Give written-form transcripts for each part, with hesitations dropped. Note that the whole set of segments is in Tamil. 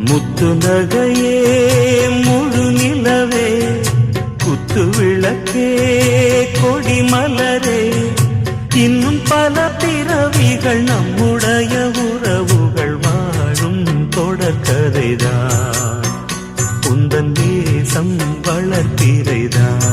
முத்து நகையே முழு நிலவே குத்து விளக்கே கொடி மலரே இன்னும் பல பிறவிகள் நம்முடைய உறவுகள் வாழும் தொடர்கதைதான் உந்தன் தேசம் வளர்த்திரைதான்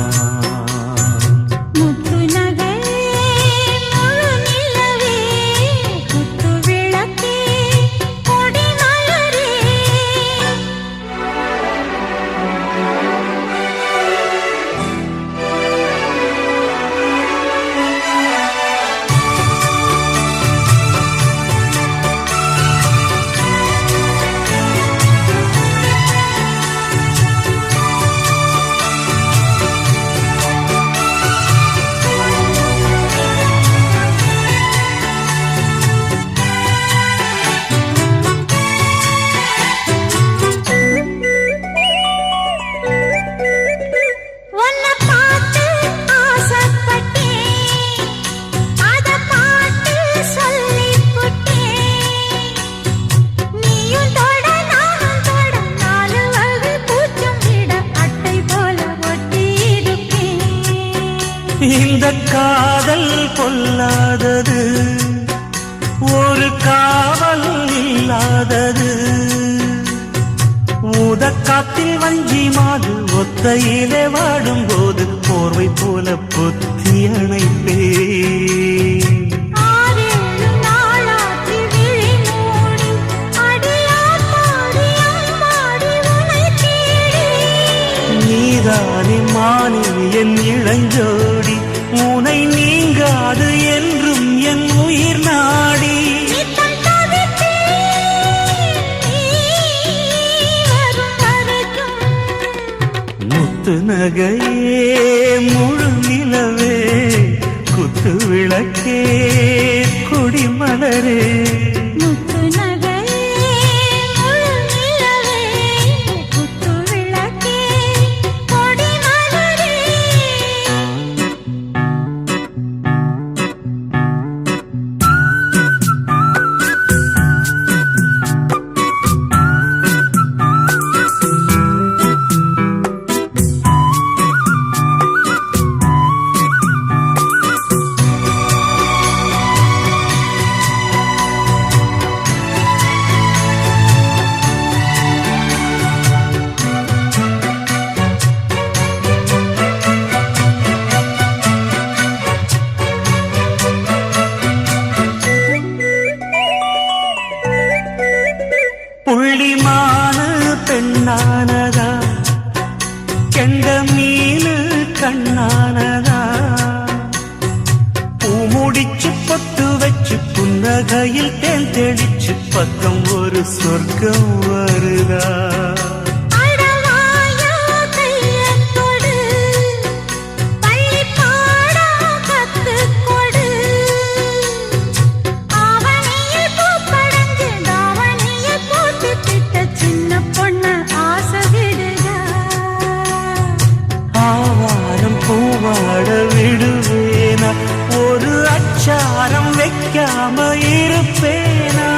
இந்த காதல் பொல்லாதது ஒரு காவல் இல்லாதது ஊதக்காத்தில் வஞ்சி மாது ஒத்தையிலே வாடும் போது போர்வை போல பொத்தி அணைப்பே நீதானே மானே என் இளஞ்சோடி உனை நீங்காது என்றும் என் உயிர் நாடி முத்து நகையே முழு நிலவே குத்து விளக்கே கொடி மலரே புள்ளிமானு பெண்ணானதா கெண்ட மீனு கண்ணானதா பூமுடிச்சு பொட்டு வச்சு புன்னகையில் தேன் தெளிச்சு பக்கம் ஒரு சொர்க்கம் வருதா விடுவேனா ஒரு அச்சாரம் வைக்காம இருப்பேனா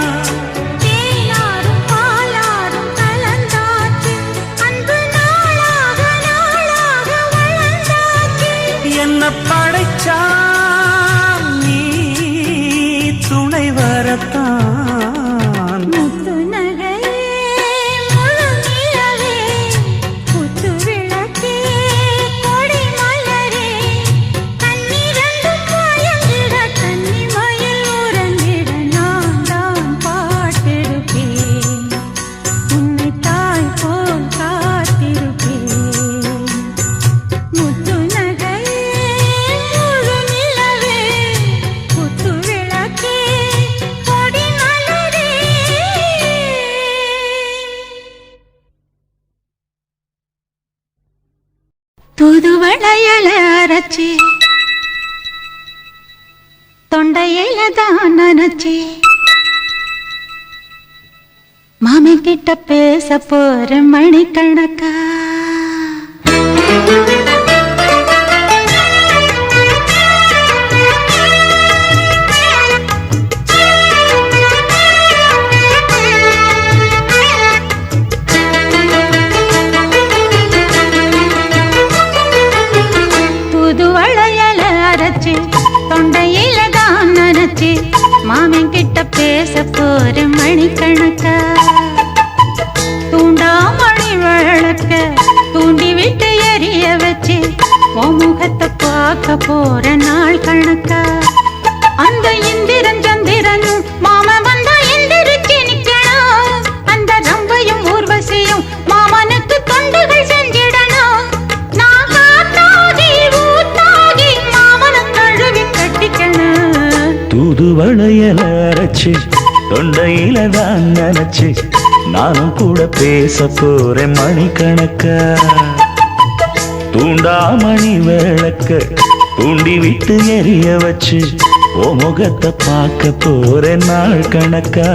தேனாரும் பாலாரும் கலந்தார் தூதுவளையல அரைச்சி தொண்டையில தான் நினைச்சி மாமன் கிட்ட பேச போற மணிக்கணக்கா தூதுவளையல அரைச்சி தொண்டையில தான் நினைச்சி மாமன் கிட்ட பேச போற மணிக்கணக்கா தூண்டாமணி விளக்க தூண்டி விட்டு எரிய வச்சு உன் முகத்தை பார்க்க போற நாள் கணக்கா அந்த இந்திரன் சந்திரனும் மாமன் வந்தா எந்திரிச்சு நிக்கணும் அந்த ரம்பையும் ஊர்வசியும் மாமனுக்கு தொண்டுகள் செஞ்சிடணும் நான் காத்தாகி ஊத்தாகி மாமனை கழுவி கட்டிக்கணும் தூதுவளையல அரைச்சு தொண்டையில தான் நினைச்சு நானும் கூட பேச போறேன் மணிக்கணக்கா தூண்டாமணி விளக்க தூண்டி விட்டு எரிய வச்சு ஓ முகத்தை பார்க்க போறேன் நாள் கணக்கா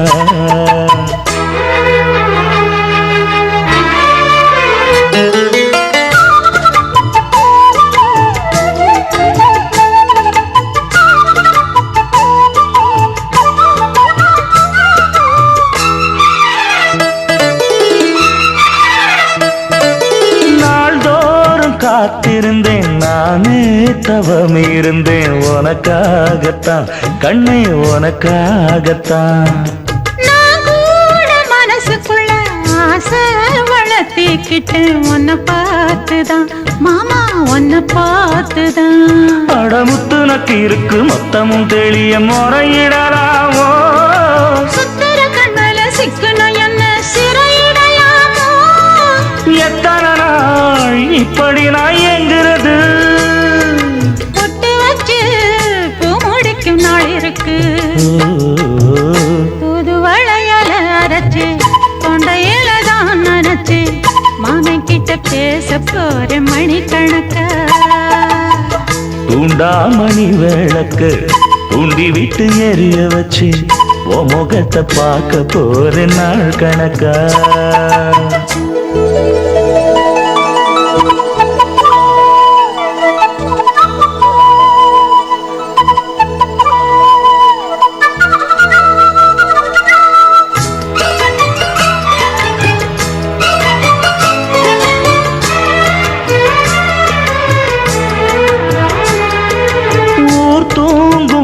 காத்திருந்தேன் நானே தவம் இருந்தேன் உனக்காகத்தான் கண்ணே உனக்காகத்தான் நான் கூட மனசுக்குள்ள ஆசை வளர்த்திக்கிட்டேன் உன்னை பார்த்துதான் மாமா உன்னை பார்த்துதான் அடமுத்து நக்கு இருக்கு மொத்தமும் தெளிய முறையிடலாமோ சுத்தர கண்மல சிக்கணும் என்ன சிறையிடையாமோ எத்தனை நாள் இப்படி நான் எங்கிறது பொட்டு வச்சு பூ முடிக்கும் நாள் இருக்கு தூதுவளையல அரைச்சு தொண்டையில தான் நினைச்சு மாமன் கிட்ட பேச போற மணிக்கணக்கா தூண்டாமணி விளக்கு தூண்டி விட்டு எரிய வச்சு ஓ முகத்தை பார்க்க போற நாள் கணக்கா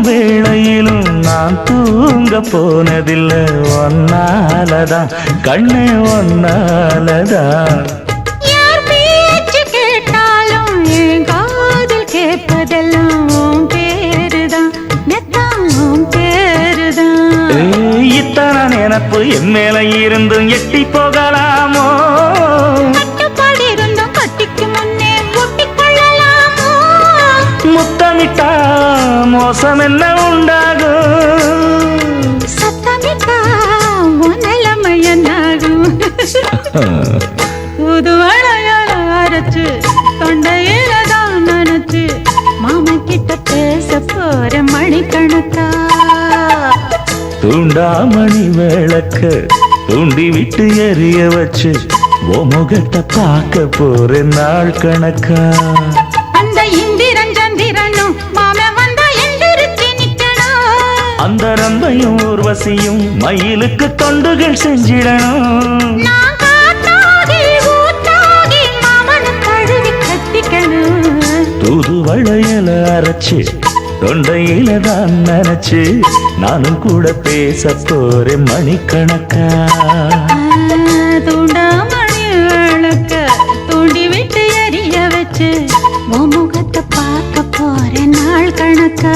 வேளையிலும் நான் தூங்க போனதில்லை ஒன்னாலதான் கண்ணே ஒன்னாலதான் யார் பேச்சு கேட்டாலும் என் காதில் கேட்பதெல்லாம் உன் பேருதான் நெத்தான் உன் பேருதான் இத்தனை நினப்பு என் மேல இருந்தும் எட்டி போகலாமோ கட்டுப்பாடு இருந்தும் கட்டிக்கு முன்னே ஒட்டிக்கொள்ளலாமோ முத்தமிட்டா மோசம் என்ன உண்டாகும் சத்தமிட்டா உன் நிலைமை என்னாகும் தூதுவளையல அரைச்சு தொண்டையில தான் நினைச்சு மாமன் கிட்ட பேச போற மணிக்கணக்கா தூண்டாமணி விளக்க தூண்டி விட்டு எரிய வச்சு ஓ முகத்தை பார்க்க போற நாள் கணக்கா அந்த இந்திரன் சந்திரனும் மாமன் வந்தா எந்திரிச்சு நிக்கணும் அந்த ரம்பையும் ஊர்வசியும் மயிலுக்கு தொண்டுகள் செஞ்சிடணும் நான் காத்தாகி ஊத்தாகி மாமனை கழுவி கட்டிக்கணும் தூதுவளையல அரைச்சு தொண்டையில தான் நினைச்சு நானும் கூட பேச போறேன் மணிக்கணக்கா தூண்டாமணி விளக்க தூண்டி விட்டு எரிய வச்சு உன் முகத்தை பார்க்க போற நாள் கணக்கா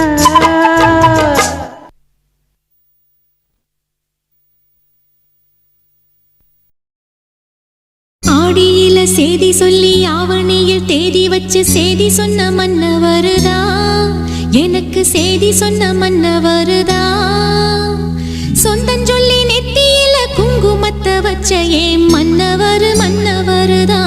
ஆடியில சேதி சொல்லி ஆவணியில் தேதி வச்சு சேதி சொன்ன மன்னவருதா எனக்கு சேதி சொன்ன மன்னவருதா சொந்தஞ்சொல்லி நெத்தியில குங்குமத்தை வச்ச ஏன் மன்னவருதா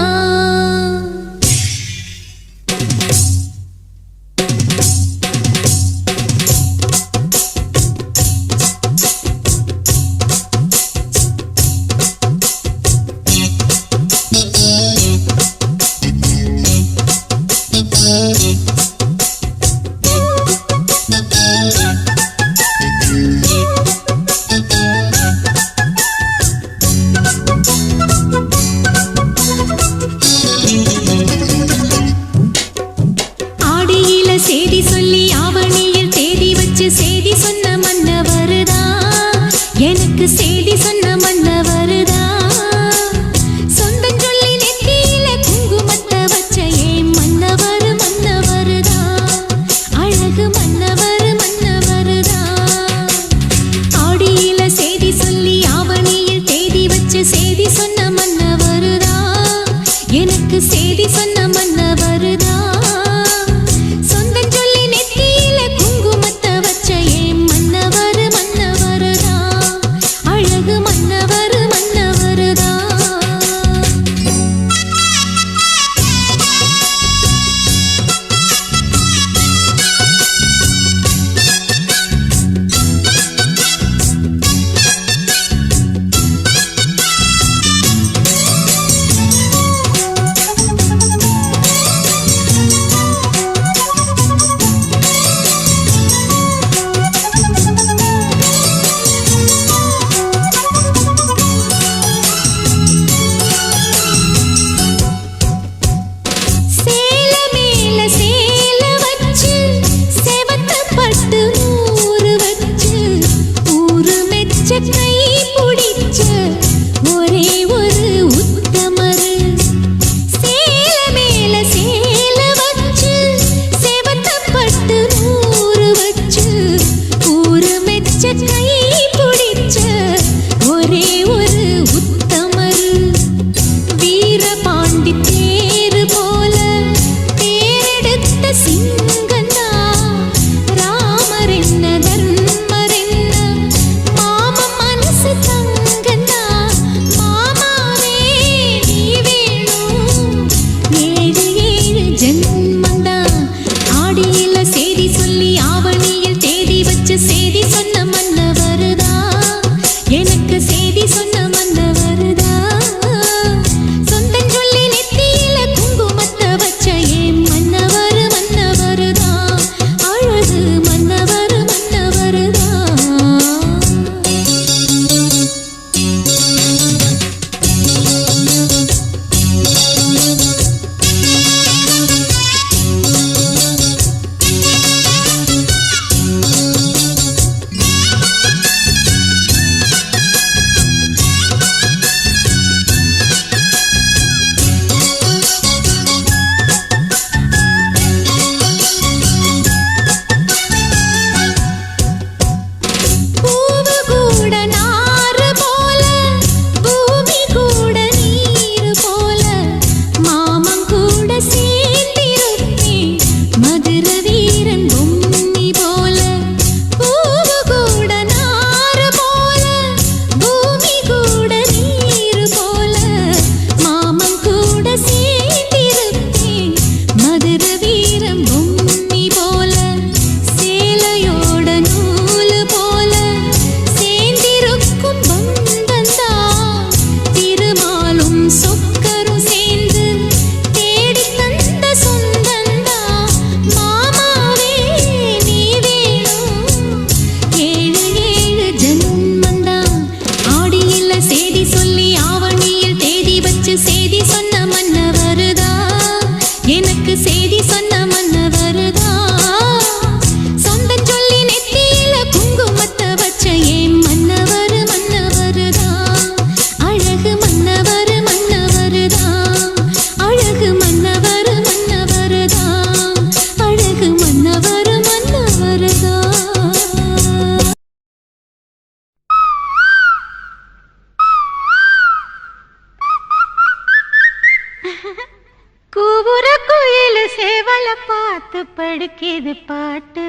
சேவல பார்த்து படிக்குது பாட்டு.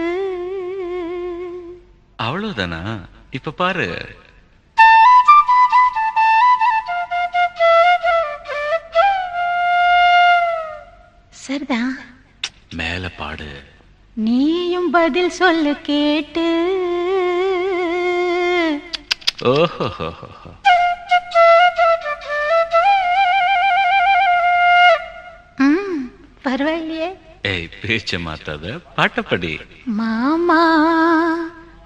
அவ்வளவுதானா? இப்ப பாரு. சரிதான். மேல பாடு. நீயும் பதில் சொல்லு கேட்டு. ஓஹோ, பரவாயில்லையே. ஏய், பேச்ச மாத்தாத, பாட்டப்படி. மாமா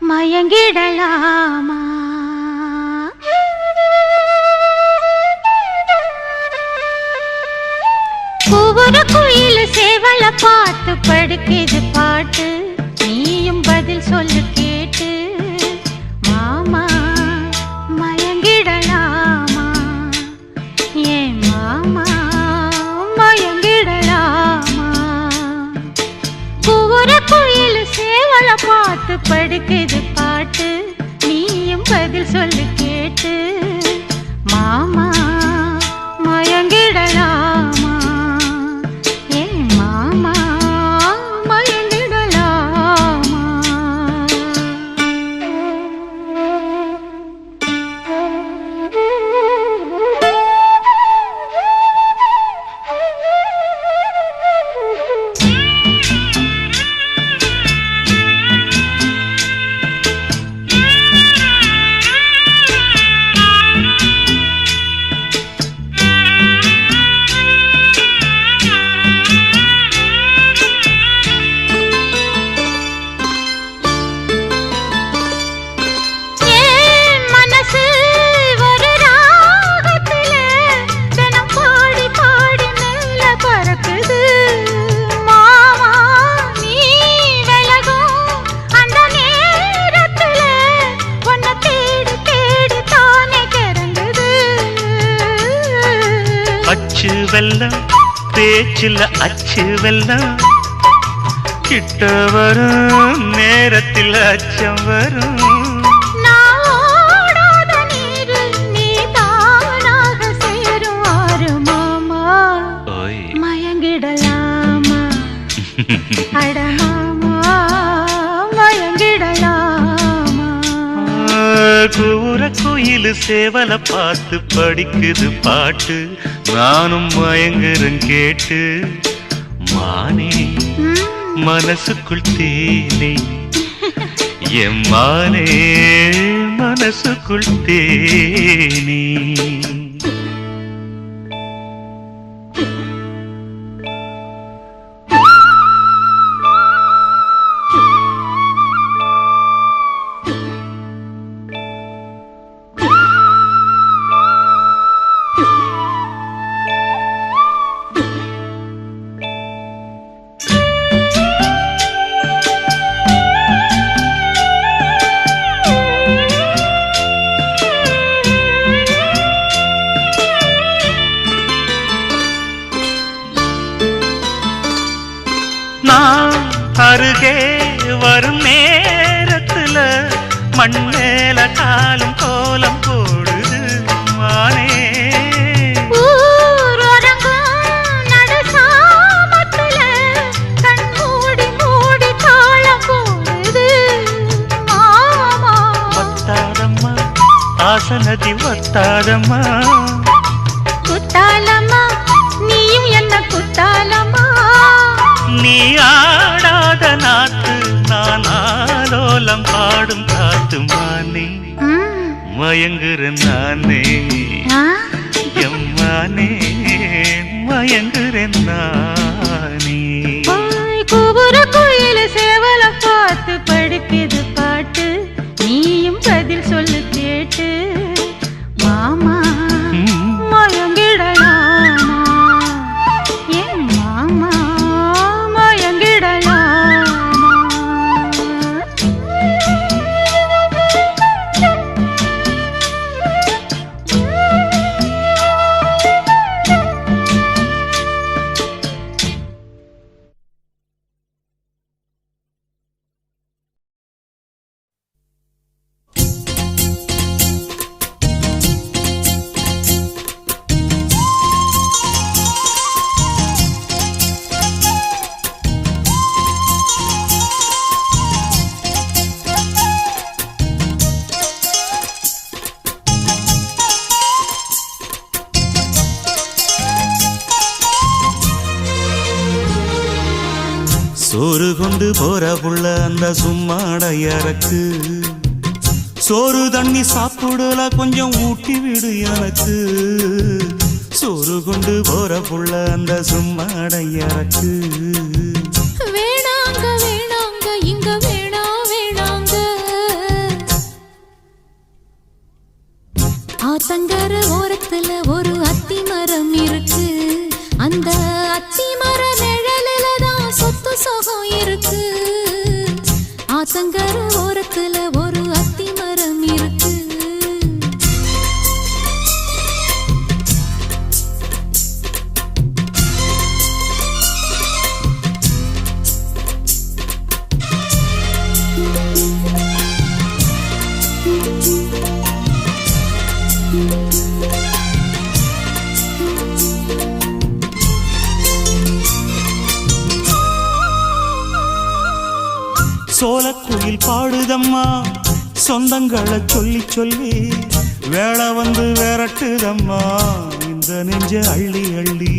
மயங்கிடலாமா? ஒவ்வொரு குயில் சேவல பார்த்து படுக்குது பாட்டு. நீயும் பதில் சொல்லு கேட்டு. மாமா மயங்கிடலாமா? ஏன் மாமா மயங்கிடலாமா? ஒவ்வொரு குயில் சேவல பார்த்து படுக்குது பாட்டு. நீயும் பதில் சொல்லு கேட்டு. மாமா மயங்கிடலாமா? ஏன் மாமா மயங்கிடலாமா? அச்சு வெல்லம் பேச்சில் அச்சு வெல்லம் கிட்ட வரும் நேரத்தில் அச்சம் வரும். ஓய் மயங்கிடலாமா? அடமாமா மயங்கிடலாமா? கூற குயில் சேவல பார்த்து படிக்குது பாட்டு. நானும் மயங்குறேன் கேட்டு. மானே மனசுக்குள் தேனே, என் மானே மனசுக்குள் தேனே. நான் அருகே வரும் நேரத்துல மண்ணேல காலும் கோலம் போடுது மானே. ஒத்தாதம்மா ஆசனதி ஒத்தாதம்மா. குத்தாலம்மா நீயும் என்ன குத்தாலம்மா? நீ ஆடாத நாத்து நான் ஆலோலம் பாடும் காத்து மானே. மயங்குறேன் நானே எம்மானே, மயங்குறேன் நானே. கூவுற குயில் சேவல பார்த்து படுக்குது பாட்டு. நீயும் பதில் சொல்லு கேட்டு. மாமா மயங்கிடலாமா? ஏன் மாமா மயங்கிடலாமா? சோறு கொண்டு போற புள்ள அந்த சும்மாடையறக்கு சோறு தண்ணி சாப்பிடல கொஞ்சம் ஊட்டி விடு எனக்கு சோறு கொண்டு போற புள்ள அந்த சும்மாடையறக்கு வேணாங்க வேணாங்க இங்க வேணாங்க ஆத்தங்கர ஓரத்துல ஒரு அத்தி மரம் இருக்கு அந்த அத்தி மர நிழலில தான் சொத்து சுகம் இருக்கு ஆத்தங்கர ஓரத்துல ஒரு அத்தி மரம் இருக்கு சோலக்குயில் பாடுதம்மா சொந்தங்களை சொல்லி சொல்லி வேளை வந்து விரட்டுதம்மா இந்த நெஞ்ச அள்ளி அள்ளி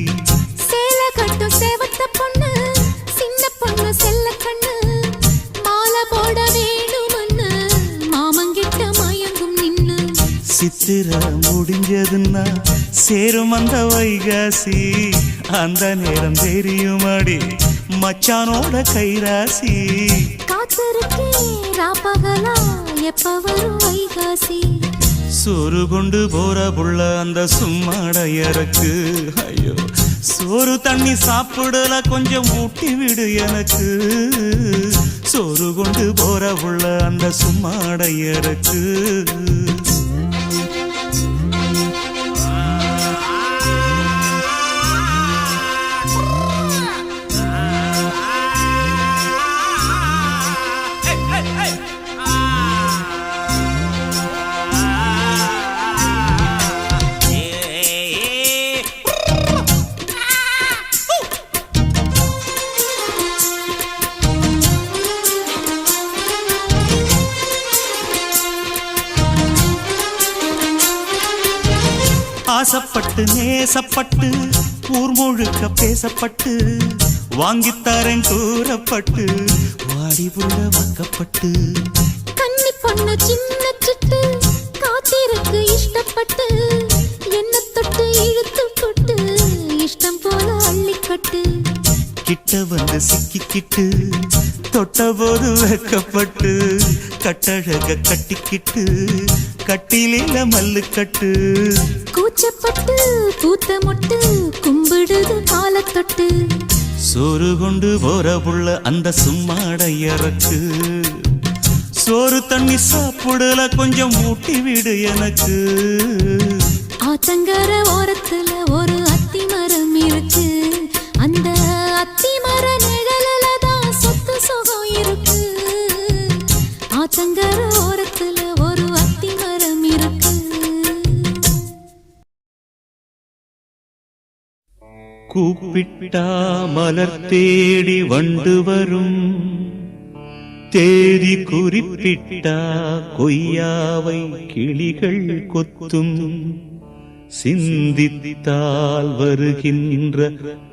சேல கட்டும் சேவத்த பொண்ணு சின்ன பொண்ணு செல்ல கண்ணு மாலை போட வேணுமன்னு மாமங்கிட்ட மயங்கும் நின்னு சித்திர முடிஞ்சதுன்னா சேரும் அந்த வைகாசி அந்த நேரம் தெரியுமாடி மச்சானோட கைராசி காத்திருக்கேன் ராப்பகலா எப்ப வரும் வைகாசி சோறு கொண்டு போற புள்ள அந்த சும்மாடையறக்கு ஐயோ சோறு தண்ணி சாப்பிடல கொஞ்சம் ஊட்டி விடு எனக்கு சோறு கொண்டு போற புள்ள அந்த சும்மாடையறக்கு ஆசப்பட்டு நேசப்பட்டு ஊர் முழுக்க பேசப்பட்டு வாங்கித்தாரன் கூறப்பட்டு வாடி புள்ள வாக்கப்பட்டு கன்னி பொண்ணு சின்ன சிட்டு காத்திருக்கு இஷ்டப்பட்டு என்ன தொட்டு இழுத்து கொட்டு இஷ்டம் போல அள்ளிக்கட்டு கிட்ட வந்து சிக்கிக்கிட்டு தொட்ட போது வெக்கப்பட்டு கட்டழக கட்டிக்கிட்டு கட்டிலில மல்லு கட்டு கூச்சப்பட்டு பூத்த மொட்டு கும்பிடுது காலத்தொட்டு சோறு கொண்டு போற புள்ள அந்த சும்மாடையறக்கு சோறு தண்ணி சாப்பிடல கொஞ்சம் ஊட்டி விடு எனக்கு ஆத்தங்கர ஓரத்துல ஒரு அத்தி மரம் இருக்கு அந்த அத்தி மர நிழலில தான் சொத்து சுகம் இருக்கு ஆத்தங்கர ஓரத்துல ஒரு அத்தி மரம் இருக்கு கூப்பிட்டா மலர் தேடி வண்டு வரும் தேதி குறிப்பிட்டா கொய்யாவை கிளிகள் கொத்தும் சிந்தித்தால் வருகின்ற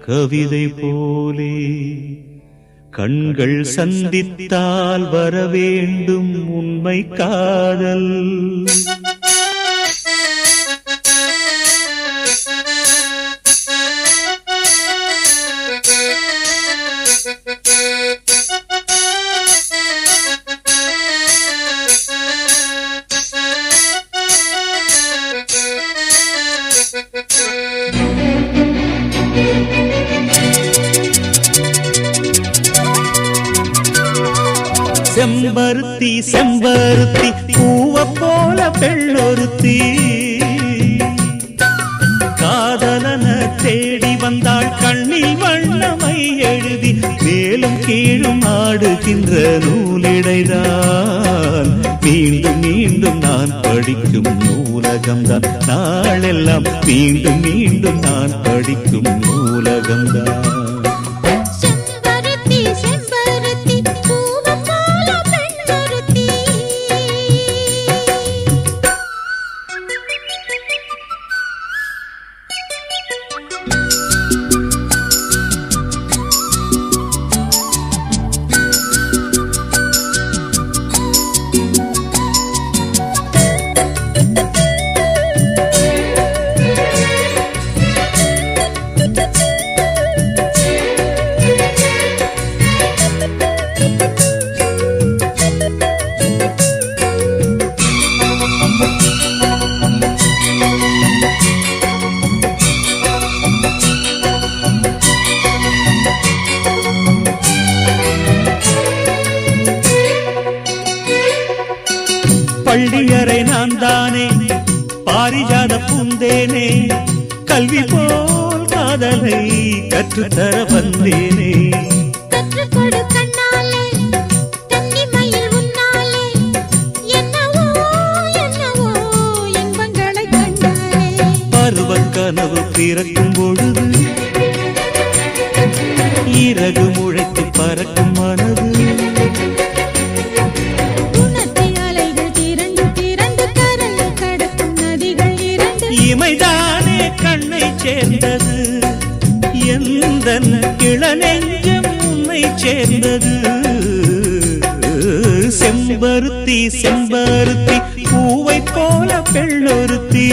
கவிதை போலே கண்கள் சந்தித்தால் வரவேண்டும் உண்மை காதல் செம்பருத்தி செம்பருத்தி பூவ போல பெண்ணொருத்தி காதலன தேடி வந்தாள் கண்ணில் வண்ணமை எழுதி மேலும் கீழும் ஆடுகின்ற நூலிடைதான் மீண்டும் மீண்டும் நான் படிக்கும் நூலகம்தான் நாளெல்லாம் மீண்டும் மீண்டும் நான் படிக்கும் நூலகம்தான் செம்பருத்தி செம்பருத்தி பூவ போல பெண்ணொருத்தி பாரிஜாத பூந்தேனே கல்வி போல் காதலை கற்றுத்தர வந்தேனே கற்றுக்கொடு கண்ணாலே கன்னிமயில் உன்னாலே என்னவோ என்னவோ இன்பங்களை கண்டாலே பருவக் கனவு பிறக்கும் பொழுது இறகு முளைத்து பறக்கும் மனது உணர்த்தி அலைகள் திரண்டு திரண்டு கரையை கடக்கும் நதிகள் இரண்டு இமைதானே கண்ணை சேர்ந்தது எந்தன் இளநெஞ்சம் உன்னை சேர்ந்தது செம்பருத்தி செம்பருத்தி பூவை போல பெண்ணொருத்தி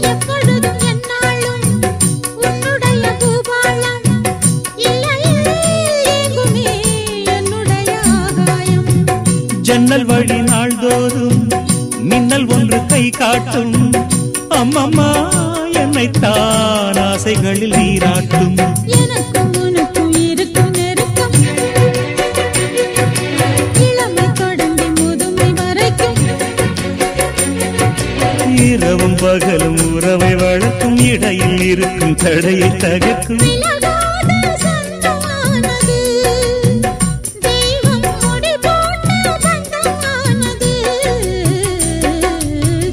எப்பொழுதும் என்னாலும் உன்னுடைய பூபாலம் இல்லையே எங்குமே என்னுடைய ஆகாயம் ஜன்னல் வழி நாள்தோறும் மின்னல் ஒன்று கை காட்டும் அம்மம்மா என்னைத்தான் ஆசைகளில் நீராட்டும் எனக்கும் உனக்கும் இருக்கும் நெருக்கம் இளமை தொடங்கி முதுமை வரைக்கும் இரவும் பகலும் உறவை வளர்க்கும் இடையில் இருக்கும் தடையை தகர்க்கும் விலகாத சொந்தமானது தெய்வம் முடி போட்ட பந்தமானது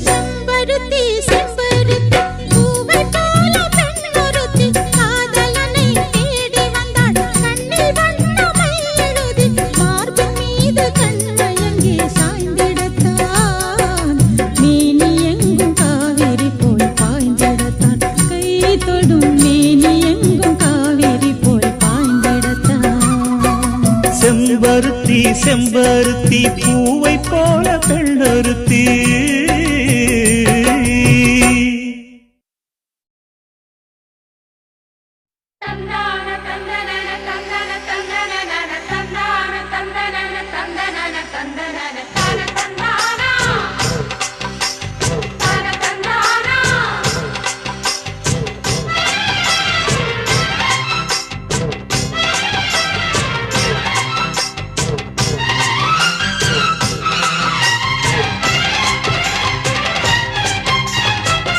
செம்பருத்தி செம்பருத்தி பூவை போல பெண்ணொருத்தி காதலனை தேடி வந்தாள் கண்ணில் வண்ணமை எழுதி மார்பின் மீது கண்மயங்கி சாய்ந்திடத்தான் மேனி எங்கும் காவிரி போய் பாய்ந்திடத்தான் கை தொடும் மேனி எங்கும் காவிரி போய் பாய்ந்திடத்தான் செம்பருத்தி செம்பருத்தி பூவை போல பெண்ணொருத்தி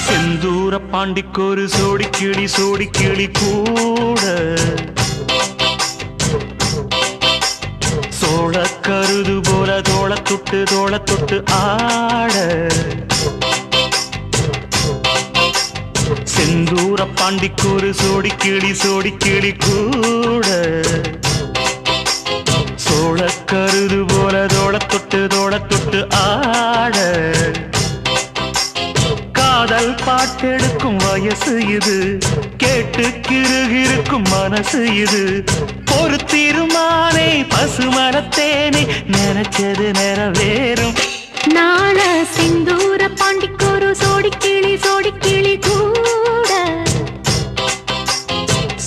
செந்தூர பாண்டிக்கொரு சோடி கிளி கூட சோழ கருது போல தோள தொட்டு ஆட செந்தூர பாண்டிக்கொரு சோடி கிளி கூட சோழ கருது போல தோள தொட்டு ஆட காதல் பாட்டெடுக்கும் வயசு இது கேட்டு கிருகிருக்கும் மனசு இது ஒரு தீர்மானே பசுமரத்தேனே நினைச்சது நிறைவேறும் நாள சிந்தூர பாண்டிக்கொரு சோடி கிளி கூட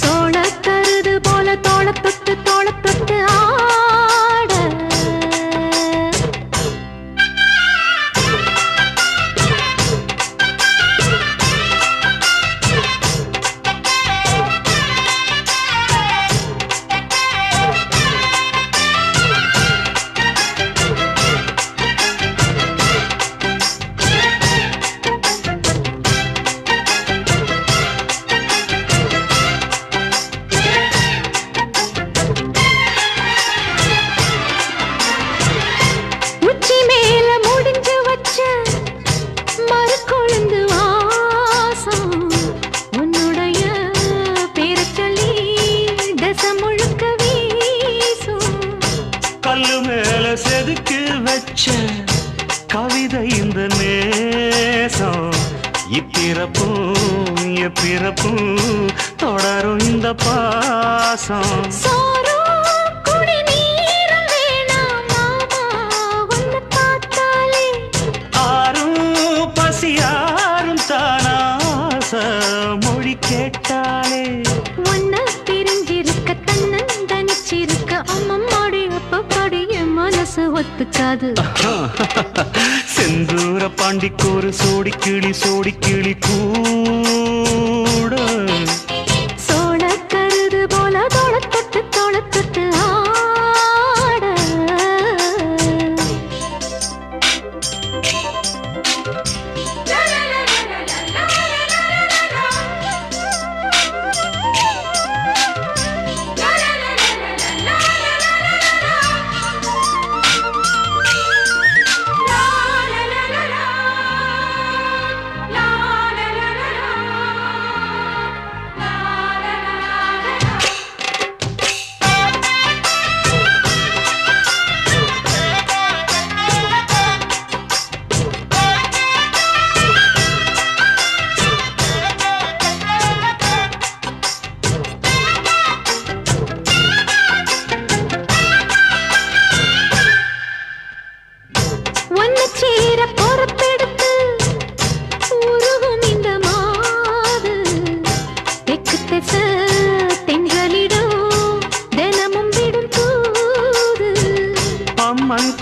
சோழ கருது போல தோள தொட்டு ஆட கவிதை இந்த நேசம் இப்பிறப்பும் பிறப்பும் தொடரும் இந்த பாசம். சோறும் குடிநீரும் வேணாம் மாமா உன்னை பார்த்தாலே. ஆறும் பசியாரும் தானாச மொழி கேட்டாலே. உன்னை பிரிஞ்சிருக்க தன்னந்தனிச்சிருக்க அம்மம்மாடி அப்பப்படி என் மனசு ஒத்துக்காது. செந்தூர பாண்டிக்கோரு சோடி கிளி கூட சோழ கருது போல தோளத்தொட்டு ஆட.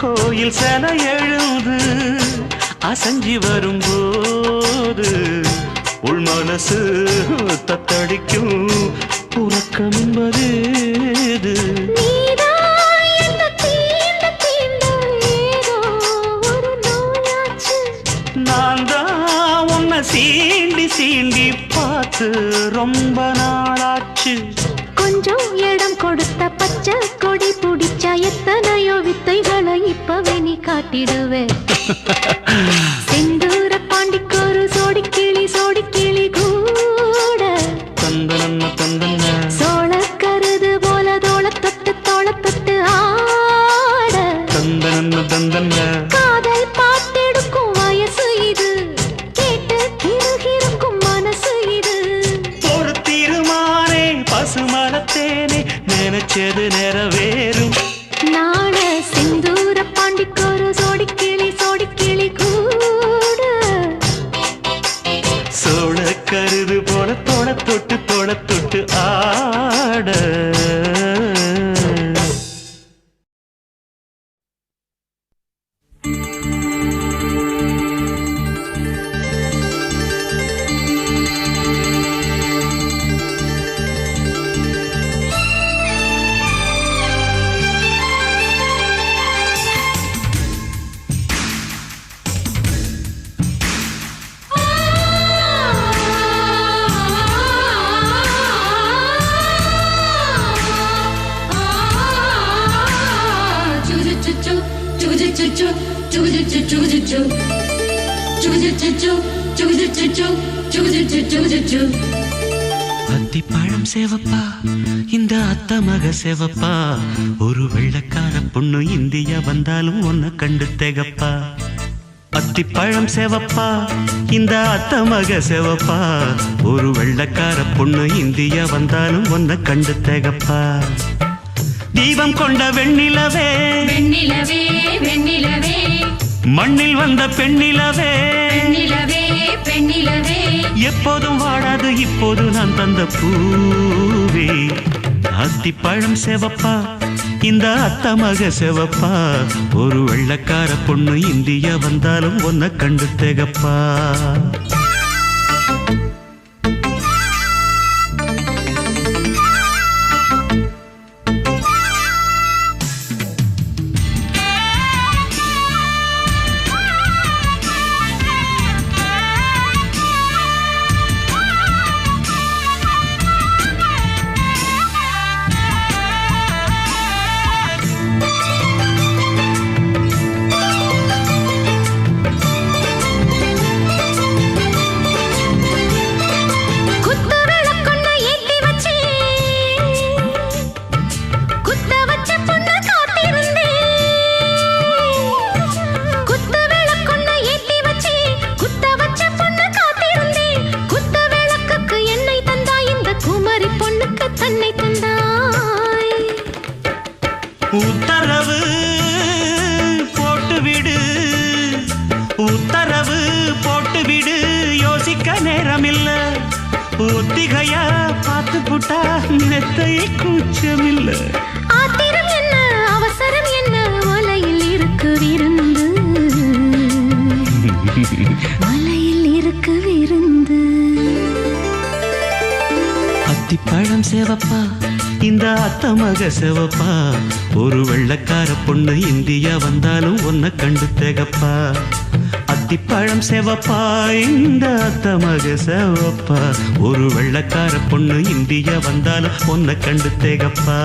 கோயில் செல எழுது அசஞ்சி வரும்போது உள் மனசு தத்தடிக்கும் உறக்கம் என்பது. நான் தான் உன்னை சீண்டி சீண்டி பார்த்து ரொம்ப நாளாச்சு. கொஞ்சம் இடம் கொடுத்த பச்சை கொடி பிடிச்சா எத்தனையோ வித்தைகளை இப்பவே நீ காட்டிடுவே. செந்தூர பாண்டிக்கோரு சோடி கிளி கூட தந்தன சோழ கருது போல தோளத்தொட்டு ஆட. தந்தன காதல் பாட்டெடுக்கும் வயசு இது, கேட்டு கிருகிருக்கும் மனசு இது. ஒரு தீர்மானே பசுமரத்தேனே நினைச்சது நிறைவேறும். நாள செந்தூர பாண்டிக்கோரு சோடி கிளி கூட சோழ கருது போல தோளத்தொட்டு ஆட. அத்திப்பழம் சேவப்பா இந்த அத்த மக சேவப்பா, ஒரு வெள்ளக்கார பொண்ணு இந்தியா வந்தாலும் உன்னை கண்டு திகப்பா. அத்திப்பழம் சேவப்பா இந்த அத்த மக சேவப்பா, ஒரு வெள்ளக்கார பொண்ணு இந்தியா வந்தாலும் உன்னை கண்டு திகப்பா. தீபம் கொண்ட வெண்ணிலவே வெண்ணிலவே வெண்ணிலவே மண்ணில் வந்த பெண்ணிலவே பெண்ணிலவே பெண்ணிலவே எப்போதும் வாடாது இப்போது நான் தந்த பூவே. அத்திப்பழம் சேவப்பா இந்த அத்த மக சேவப்பா, ஒரு வெள்ளக்கார பொண்ணு இந்தியா வந்தாலும் உன்னை கண்டு திகப்பா. உத்தரவு போட்டுவிடு உத்தரவு போட்டுவிடு யோசிக்க நேரமில்ல ஒத்திகையா பார்த்து புட்டா மெத்தை கூச்சமில்ல ஆத்திரம் என்ன அவசரம் என்ன மலையில் இருக்கு விருந்து மலையில் இருக்கு விருந்து அத்திப்பழம் சேவப்பா இந்த அத்தமக சேவப்பா ஒரு வெள்ளக்கார பொண்ணு இந்தியா வந்தாலும் ஒன்ன கண்டு தேகப்பா அத்திப்பழம் சேவப்பா இந்த அத்தமக சேவப்பா ஒரு வெள்ளக்கார பொண்ணு இந்தியா வந்தாலும் ஒன்ன கண்டு தேகப்பா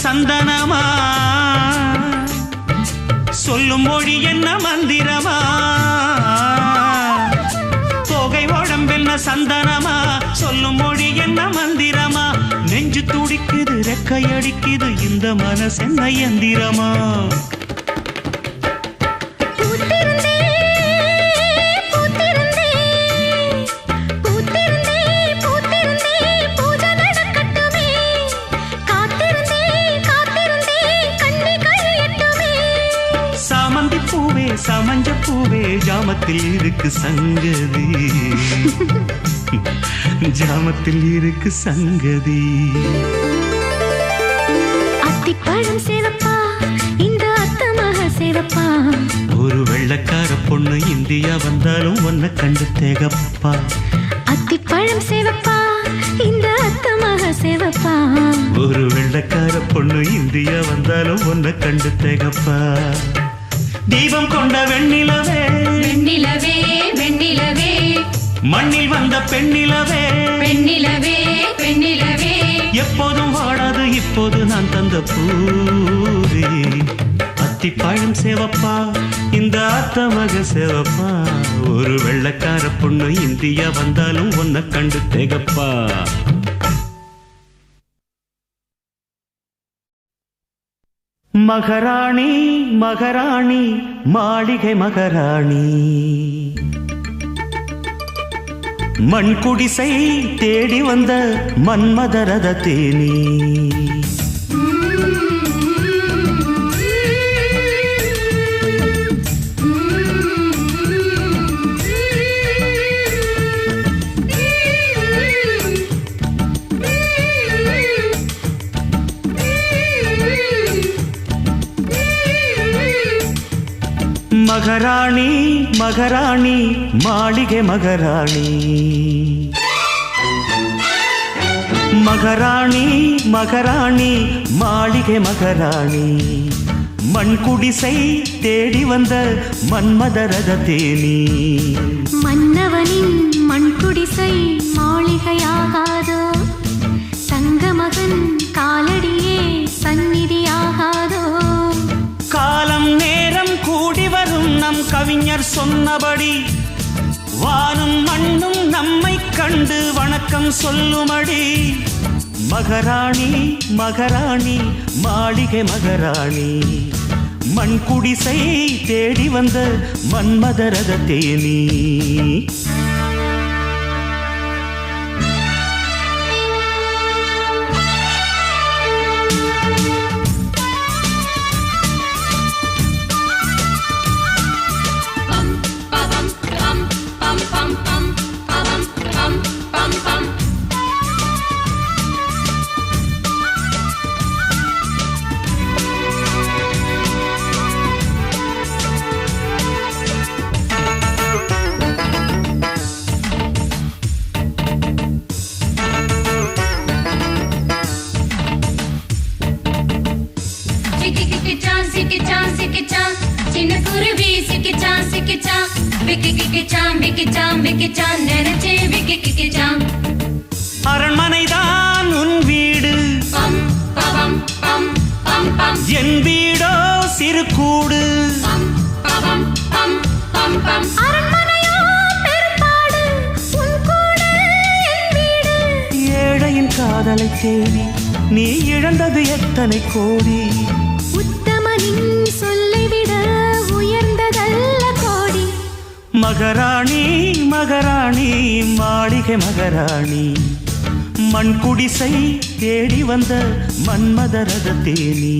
சந்தனமா சொல்லும் மொழி என்ன மந்திரமா தோகை உடம்பென்ன சந்தனமா சொல்லும் மொழி என்ன மந்திரமா நெஞ்சு துடிக்குது ரெக்கையடிக்குது இந்த மனசென்ன எந்திரமா சமஞ்ச பூவே ஜாமத்தில் இருக்கு சங்கதி ஜாமத்தில் இருக்கு சங்கதி அத்திப்பழம் சேவப்பா இந்த அத்தமக சேவப்பா ஒரு வெள்ளக்கார பொண்ணு இந்தியா வந்தாலும் ஒன்ன கண்டு தேகப்பா அத்திப்பழம் சேவப்பா இந்த அத்தமக சேவப்பா ஒரு வெள்ளக்கார பொண்ணு இந்தியா வந்தாலும் ஒன்ன கண்டு தேகப்பா தீபம் கொண்ட வெண்ணிலவே வெண்ணிலவே வெண்ணிலவே மண்ணில் வந்த பெண்ணிலவே பெண்ணிலவே பெண்ணிலவே எப்போதும் வாடாது இப்போது நான் தந்த பூவே அத்திப்பழம் சேவப்பா இந்த அத்தமக சேவப்பா ஒரு வெள்ளக்கார பொண்ணு இந்தியா வந்தாலும் ஒன்ன கண்டு தேகப்பா மகாராணி மகாராணி மாளிகை மகாராணி மண் குடிசை தேடி வந்த மன்மதரத தேனி மகாராணி மகாராணி மாளிகை மகாராணி மகாராணி மகாராணி மாளிகை மகாராணி மண் குடிசை தேடி வந்த மன்மதரத தேனி மன்னவனின் மண் குடிசை மாளிகையாகாதோ தங்க மகன் காலடியே சந்நிதியாகாதோ காலம் நேரம் கூடி வரும் நம் கவிஞர் சொன்னபடி வானும் மண்ணும் நம்மை கண்டு வணக்கம் சொல்லுமடி மகாராணி மகாராணி மாளிகை மகாராணி மண் குடிசை தேடி வந்த மன்மதரத தேனி விக்கி கிக்கிச்சான் விக்கிச்சான் விக்கிச்சான் நினைச்சே விக்கி கிக்கிச்சான் அரண்மனைதான் உன் வீடு பம் பவம் பம் பம் பம் என் வீடோ சிறு கூடு பம் பவம் பம் பம் பம் அரண்மனையோ பெரும்பாடு உன் கூட என் வீடு ஏழையின் காதலை தேடி நீ இழந்தது எத்தனை கோடி உத்தமனின் சொல்லை விட உயர்ந்ததல்ல கோடி மகராணி மகராணி மாளிகை மகராணி மண் குடிசை தேடி வந்த மன்மதரத தேனி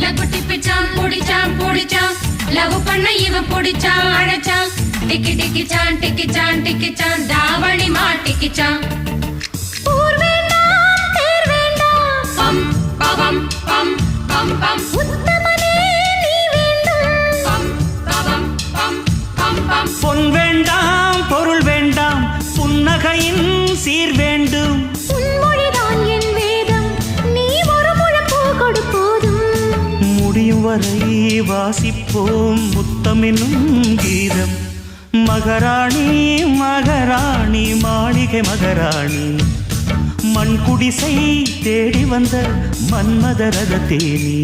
லகுட்டி பிச்சான் பொடிச்சான் பொடிச்சான் லவ் பண்ண இவன் பொடிச்சான் அழைச்சான் டிக்கி டிக்கிச்சான் டிக்கிச்சான் டிக்கிச்சான் தாவணி மாட்டிக்கிச்சான் ஊர் வேண்டாம் தேர் வேண்டாம் பம் பவம் பம் பம் பம் உத்தமனே நீ வேண்டும் பம் பவம் பம் பம் பம் பொன் வேண்டாம் பொருள் வேண்டாம் புன்னகையின் சீர் வேண்டும் உன்மொழிதான் என் வேதம் நீ ஒரு முழப்பூ கொடு போதும் முடியும் வரை வாசிப்போம் முத்தமெனும் கீதம் மகராணி மகராணி மாளிகை மகராணி மண் குடிசை தேடி வந்த மன்மதரத தேனி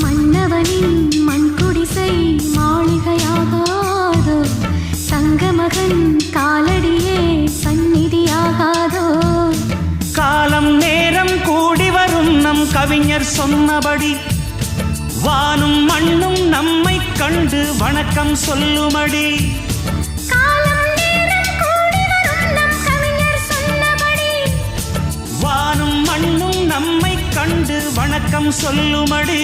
மன்னவனின் மண் குடிசை மாளிகையாகாதோ தங்கமகன் காலடியே சந்நிதியாகாதோ காலம் நேரம் கூடி வரும் நம் கவிஞர் சொன்னபடி வானும் மண்ணும் நம்மை கண்டு வணக்கம் சொல்லுமடி காலம் நேரம் கூடி வரும் நம் கவிஞர் சொன்னபடி வானும் மண்ணும் நம்மை கண்டு வணக்கம் சொல்லுமடி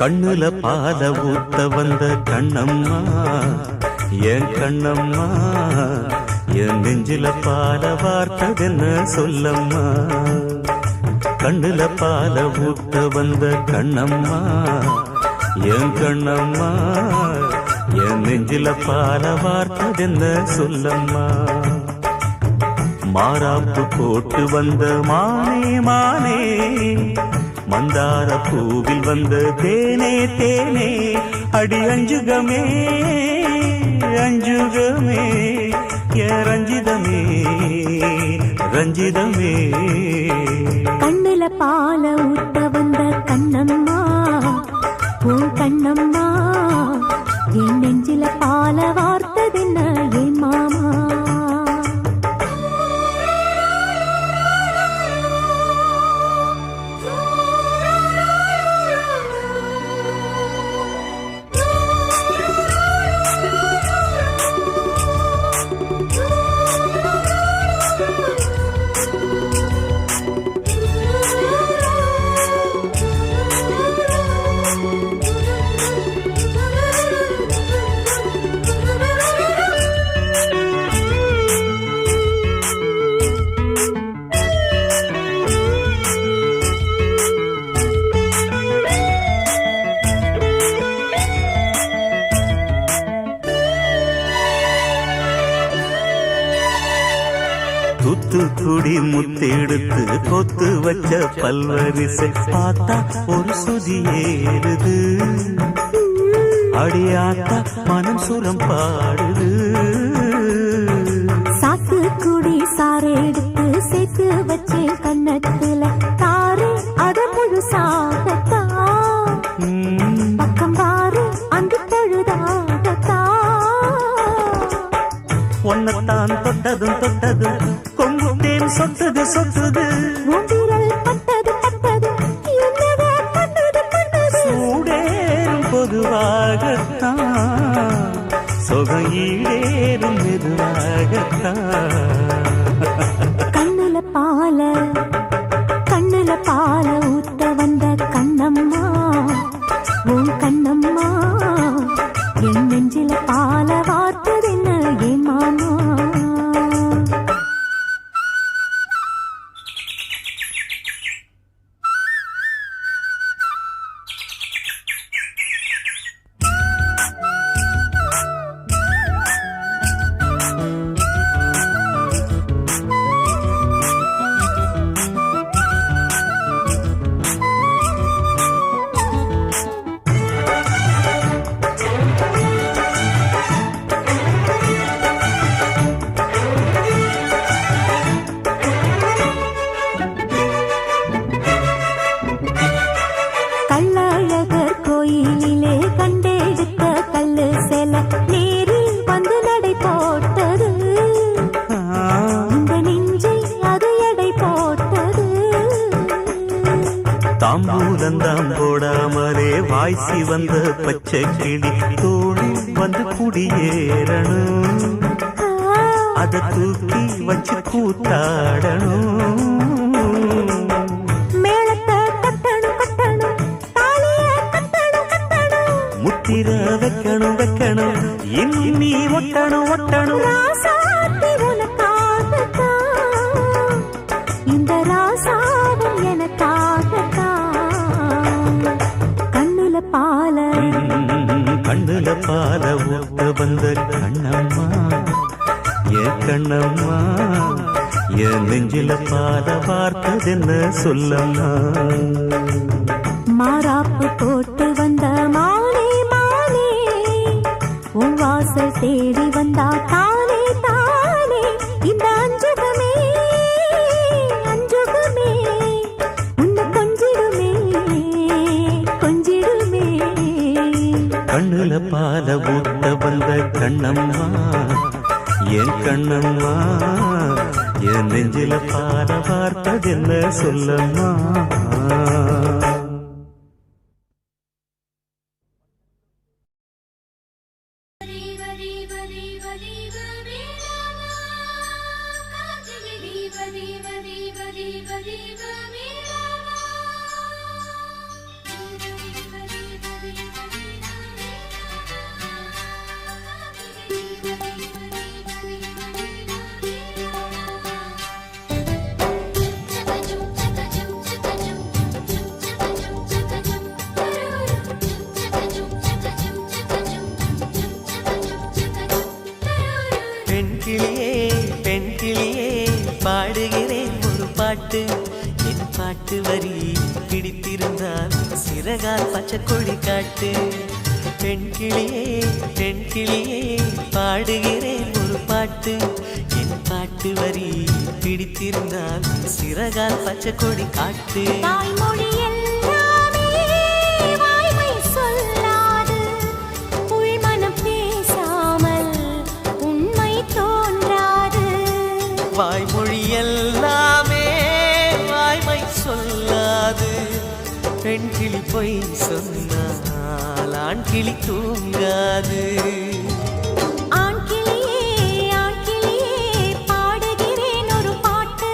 கண்ணுல பால ஊத்த வந்த கண்ணம்மா என் கண்ணம்மா என் நெஞ்சில பால வார்த்ததென்ன சொல்லம்மா கண்ணுல பால ஊத்த வந்த கண்ணம்மா என் கண்ணம்மா என் நெஞ்சில பால வார்த்ததென்ன சொல்லம்மா மாறாப்பு போட்டு வந்த மானே மானே மந்தார பூவில் வந்த தேனே தேனே அடி அஞ்சுகமே அஞ்சுகமே ஏ ரஞ்சிதமே ரஞ்சிதமே கண்ணுல பால ஊட்ட வந்த கண்ணம்மா உன் கண்ணம்மா என் நெஞ்சில பால வார்த்ததென்ன என் மாமா தூத்துக்குடி முத்தெடுத்து கொத்து வச்ச பல்வரிசை பார்த்தா ஒரு சுதி ஏறுது அடியாத்தா மனம் சுரம் பாடுது சாத்துக்குடி சாரை எடுத்து சேர்த்து வச்சேன் கண்ணத்துல தாரே அத முழுசாகத்தான் பக்கம் வாரு அங்கு தழுதாடத்தா ஒன்னத்தான் தொட்டதும் தொட்டதும் கொங்கும் தேன் சொட்டுது சொட்டுது மூவிரல் பட்டது பட்டது என்னவோ பண்ணது பண்ணது சூடேறும் பொதுவாகத்தான் சொகம் ஈடேறும் மெதுவாகத்தான் கண்ணுல பால ஊத்த வந்த கண்ணம்மா உன் கண்ணம்மா என் நெஞ்சில பால வார்த்ததென்ன என் மாமா கள்ளழகர் கோயிலிலே கண்டெடுத்த கல்லு செல நேரில் வந்து நடை போட்டது இந்த நெஞ்சில் அது எடை போட்டது தாம்பூலந்தாம் போடாமலே வாய்ச்சி வந்த பச்சை கிளி தோழி வந்து குடியேறணும் அதை தூக்கி வச்சு கூத்தாடணும் மேளத்தை கட்டணும் கட்டணும் தாலிய கட்டணும் கட்டணும் முத்திர வைக்கணும் வைக்கணும் இன்னும் நீ ஒட்டணும் ஒட்டணும் ராசாத்தி உனக்காகத்தான் இந்த ராசாவும் எனக்காகத்தான் கண்ணுல பால ஊட்ட வந்த கண்ணம்மா என் கண்ணம்மா என் நெஞ்சில பால பார்த்ததென்ன சொல்லம்மா மாறாப்பு போட்டு வந்த மானே மானே உன் வாசல் தேடி வந்தா தானே தானே இந்த அஞ்சுகமே அஞ்சுகமே உன்னை கொஞ்சிடுமே கொஞ்சிடுமே கண்ணுல பால ஊட்ட வந்த கண்ணம்மா என் கண்ணம்மா என் நெஞ்சில பால பார்த்ததென்ன சொல்லம்மா பெண் கிளியே பாடுகிறேன் ஒரு பாட்டு என் பாட்டு வரி பிடித்திருந்தால் சிறகால் பச்சை கொடி காட்டு பெண் கிளியே பாடுகிறேன் ஒரு பாட்டு என் பாட்டு வரி பிடித்திருந்தால் சிறகால் பச்சை கொடி காட்டு தாய்மொழி எல்லாமே வாய்மை சொல்லாது உள்மனம் பேசாமல் உண்மை தோன்றாது வாய்மொழி எல்லாமே வாய்மை சொல்லாது பெண் கிளி பொய் சொன்னால் ஆண் கிளி தூங்காது ஆண் கிளியே பாடுகிறேன் ஒரு பாட்டு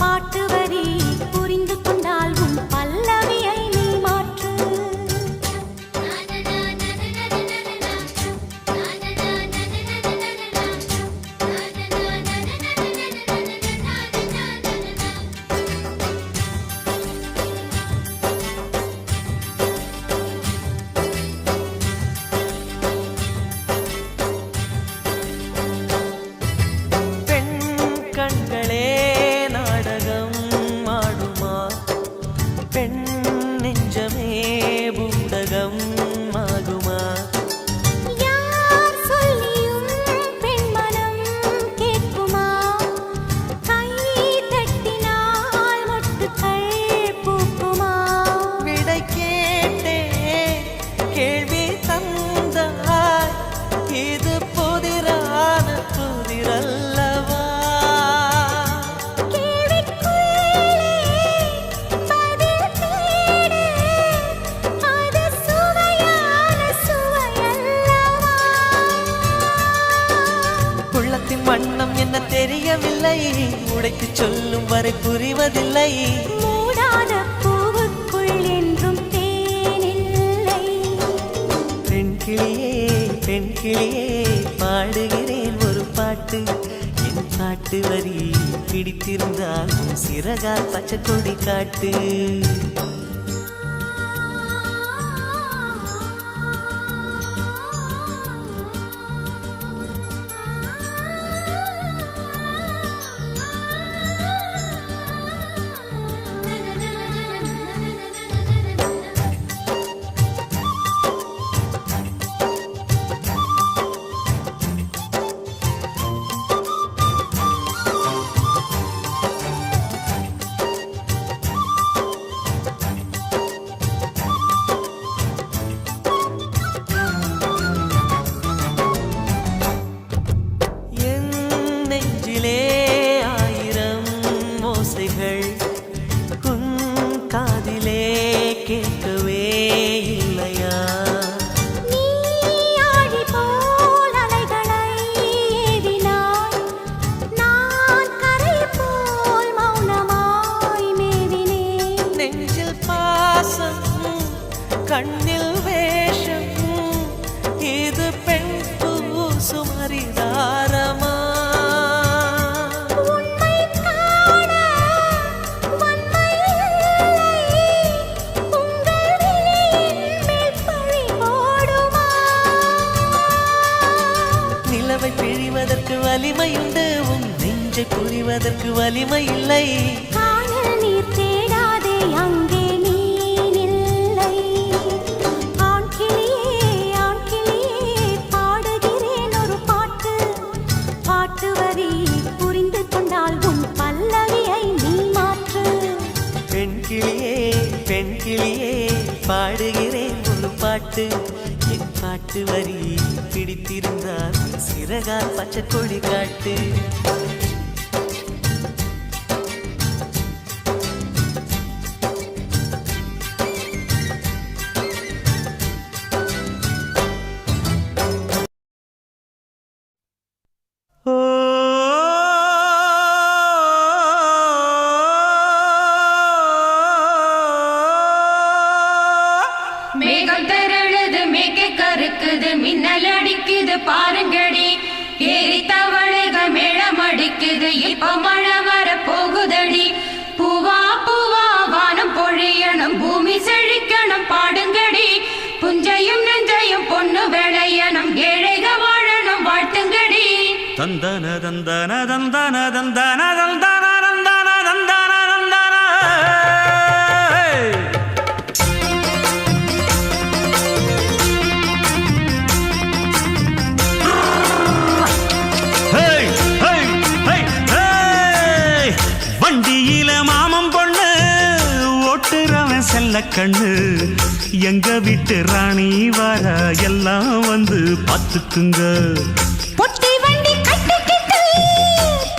பாட்டு வரி புரிந்து கொண்டால் உன் பல்லவியை நீ மாற்று என்ன தெரியவில்லை, உடைத்து சொல்லும் வரை புரிவதில்லை. மூடாத பூவுக்குள் என்றும் தேனில்லை. பெண் கிளியே பெண் கிளியே பாடுகிறேன் ஒரு பாட்டு. என் பாட்டு வரி பிடித்திருந்தால் சிறகால் பச்சை கொடி காட்டு. ஆயிரம் ஓசைகள் உன் காதிலே கேட்கவே இல்லையா? நீ ஆழி போல் அலைகளை ஏவினாய், நான் கரை போல் மௌனமாய் மேவினேன். நெஞ்சில் பாசம் கண்ணில் வேஷம், இது பெண் சுமரிதாரமா? நிலவை பிழிவதற்கு வலிமையுண்டு, உன் நெஞ்சை புரிவதற்கு வலிமை இல்லை. காணல் நீர் தேடாதே அங்கே நீ இல்லை. ஆண் கிளியே பாடுகிறேன் ஒரு பாட்டு. பாட்டு வரி புரிந்து கொண்டால் உன் பல்லவியை நீ மாற்று. பெண் கிளியே பாடுகிறேன் ஒரு பாட்டு. என் பாட்டு வரி பிடித்திருந்தால் சிறகால் பச்சை கொடி காட்டு. மேகம் திரழுது மேற்கே கருக்குது மின்னல் அடிக்குது பாருங்கடி. ஏறி தவளைகள் மேளம் அடிக்குது இப்ப மழை வர போகுதடி. பூவா பூவா வானம் பொழியணும் பூமி செழிக்கணும் பாடுங்கடி. புஞ்சையும் நெஞ்சையும் பொண்ணு விளையணும் ஏழைக வாழணும் வாழ்த்துங்கடி. தந்தன தந்தன தந்தன தந்தன தந்தன தந்தன தந்தன தந்தன. வண்டியில மாமம் பொண்ணு ஓட்டுறவன் செல்ல கண்ணு. எங்க வீட்டு ராணி வர எல்லாம் வந்து பார்த்துக்குங்க. பொட்டி வண்டி கட்டிக்கிட்டு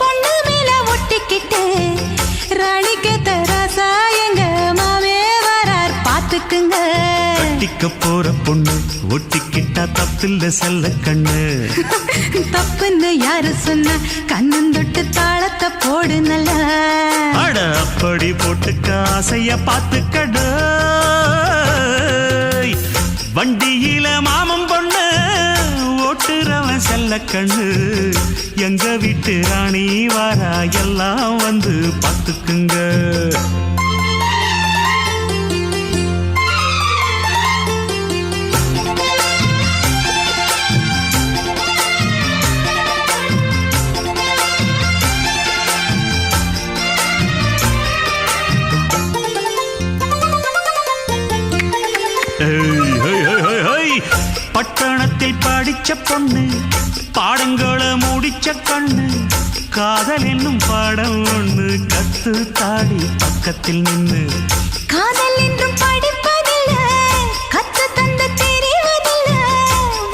பொண்ணு மேல ஒட்டிக்கிட்டு ராணிக்கு தராசா எங்க மாமே வரார் பாத்துக்குங்க. கட்டிக்க போற பொண்ணு ஒட்டிக்கிட்டா தப்பில்ல செல்ல கண்ணு. தப்புன்னு யாரு சொன்ன கண்ணன் தொட்டு தாளத்தை போடு நல்லா. அட அப்படி போட்டுக்க ஆசைய பார்த்துக்கடு. வண்டியில மாமம் பொண்ணு ஓட்டுறவன் செல்ல கண்ணு. எங்க வீட்டு ராணி வாரா எல்லாம் வந்து பார்த்துக்குங்க. பட்டணத்தில் படிச்ச பொண்ணு பாடங்களை முடிச்ச கண்ணு. காதல் என்னும் பாடம் ஒண்ணு கத்து தாடி பக்கத்தில் நின்னு. காதல் என்றும் படிப்பதில்ல கத்து தந்து தெரிவதில்ல.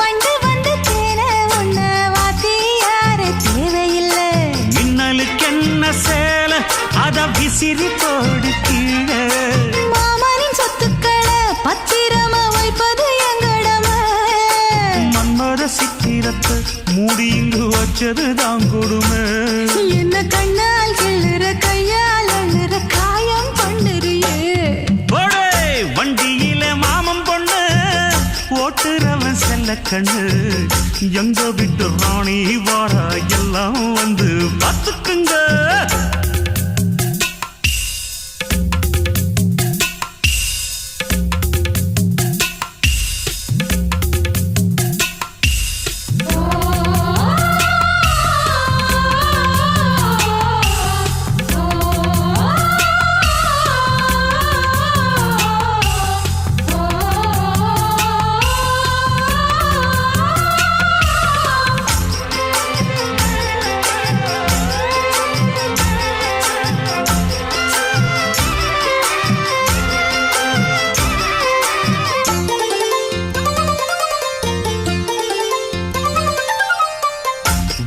வண்டு வந்து தேர ஒண்ண வாத்தியார தேவையில்லை. மின்னலுக்கு என்ன சேல அத விசிறி போடு கீழே. மாமனின் சொத்துக்களை பத்திரமா வைப்பது எங்கடமை. மன்மத சித்திரத்தை மூடி இங்கு வச்சது தான் கொடுமை. செல்ல கண்ணு எங்க விட்டு ராணி வாரா எல்லாம் வந்து பார்த்துக்குங்க.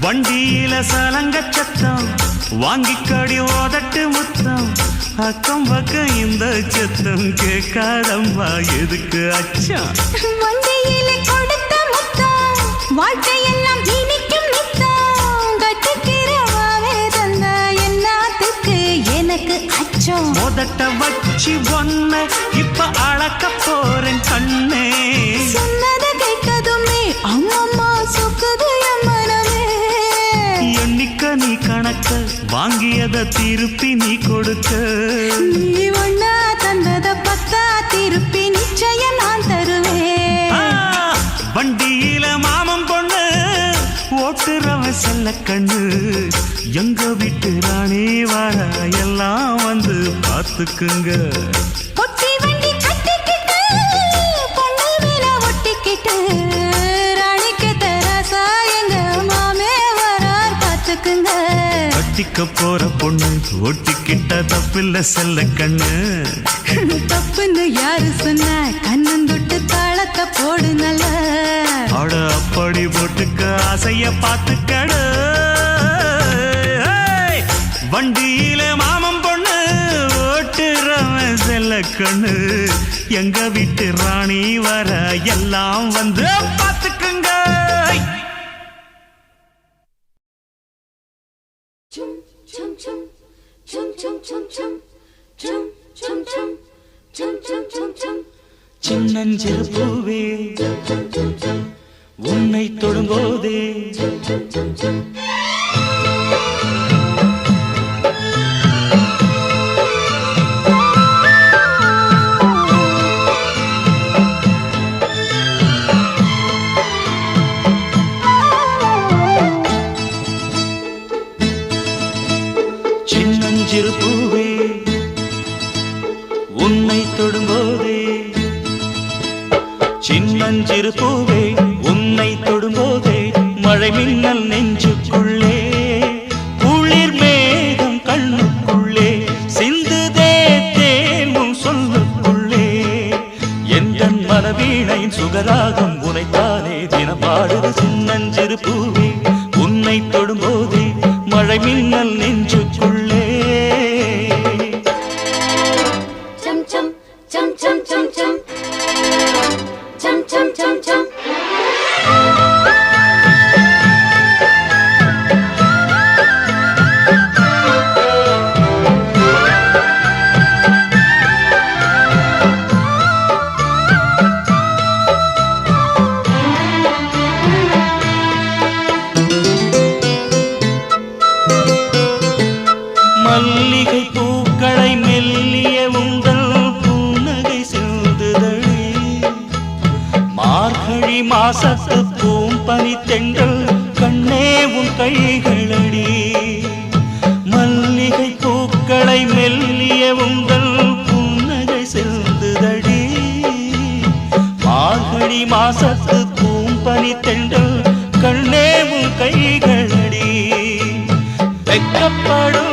வண்டியில சலங்க சத்தம் வாங்கிக்கடி ஓதட்டு முத்தம் அக்கம் பக்கம் இந்த சத்தம் கேட்காதம்மா எதுக்கு அச்சம். வண்டியில கொடுத்த முத்தம் வாழ்க்கையெல்லாம் இனிக்கும் நித்தம் கட்டுக்கிறவாவே தந்த என்னத்துக்கு எனக்கு அச்சம். ஓதட்ட வச்சு ஒன்ன இப்ப அளக்க போறேன் கண்ணே. சொன்னத கேட்கதுமே அம்மம்மா சொக்குது நீ கணக்க வாங்கியத திருப்பி நீ கொடுக்க. நீ ஒன்னா தந்தத பத்தா திருப்பி நிச்சயம் நான் தருவேன். வண்டியில மாமன் பொண்ணு ஓட்டுறவன் செல்ல கண்ணு எங்க வீட்டு ராணி வர எல்லாம் வந்து பார்த்துக்குங்க. பொட்டி வண்டி கட்டிக்கிட்டு பொண்ணு மேல ஒட்டிக்கிட்டு ராணிக்கு தராசா எங்க மாமே வரார் பார்த்துக்குங்க. கட்டிக்க போற பொண்ணு ஒட்டிக்கிட்ட தப்பில்ல செல்ல கண்ணு. தப்புன்னு யாரு சொன்ன கண்ணந்தொட்டு தாளத்தை போடு நல்ல. அட அப்படி போட்டுக்க ஆசைய பார்த்துக்கடு. வண்டியில மாமன் பொண்ணு ஓட்டுறவன் செல்ல கண்ணு எங்க வீட்டு ராணி வர எல்லாம் வந்து பார்த்துக்குங்க. சின்னஞ்சிறு பூவே உன்னை தொடும்போதே சின்னஞ்சிறு பூவே உன்னை தொடும்போதே சின்னஞ்சிறு பூவே உன்னை தொடும்போதே மழை மின்னல் நெஞ்சுக்குள்ளே குளிர் மேகம் கண்ணுக்குள்ளே சிந்துதே தேனும் சொல்லுக்குள்ளே என் மனவீணையின் சுகராகம் உனைத்தானே தினம் பாடுது. சின்னஞ்சிறு பூவே உன்னை தொடும்போதே மழை மின்னல் நெஞ்சுக்குள்ளே. chum chum chum chum chum chum chum chum chum chum. மல்லிகை பூக்களை மெல்லிய உங்கள் புன்னகை செல்லுதடி. மார்கழி மாசத்து பூம்பனி தென்றல் கண்ணே உன் கைகளடி. மல்லிகை பூக்களை மெல்லிய உங்கள் புன்னகை செல்லுதடி. மார்கழி மாசத்து பூம்பனி தென்றல் கண்ணே உன் கைகளடி. வெக்கப்படும்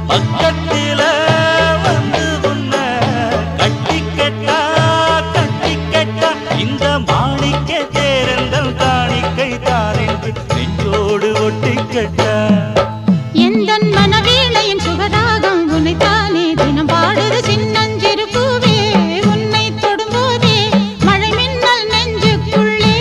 பக்கத்தில வந்து உன்ன கட்டி கட்டா இந்த மாணிக்க தேரந்தல் காணிக்கை தாரென்று நெஞ்சோடு ஒட்டி கட்டா. எந்தன் மனவீணையின் சுகராகம் உனைத்தானே தினம் பாடுது. சின்னஞ்சிறு பூவே உன்னை தொடும்போதே மழை மின்னல் நெஞ்சுக்குள்ளே.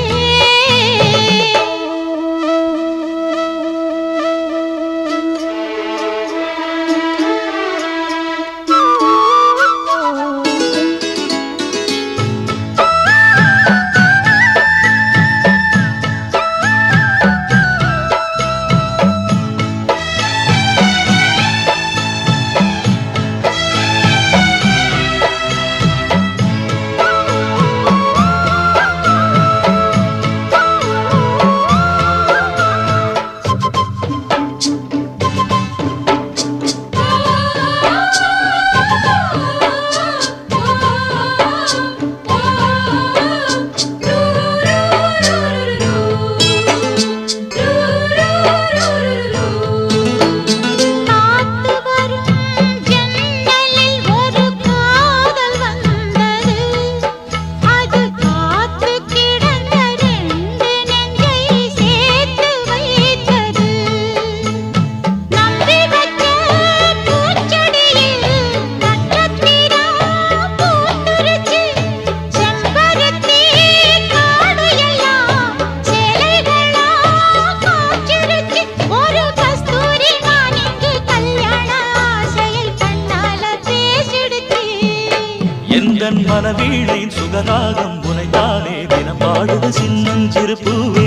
மனவீழையின் சுகராகம் உனைத்தானே தினம் பாடுது சின்னஞ்சிறு பூவே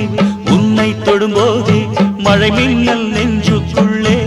உன்னை தொடும்போதே மழை மின்னல் நெஞ்சுக்குள்ளே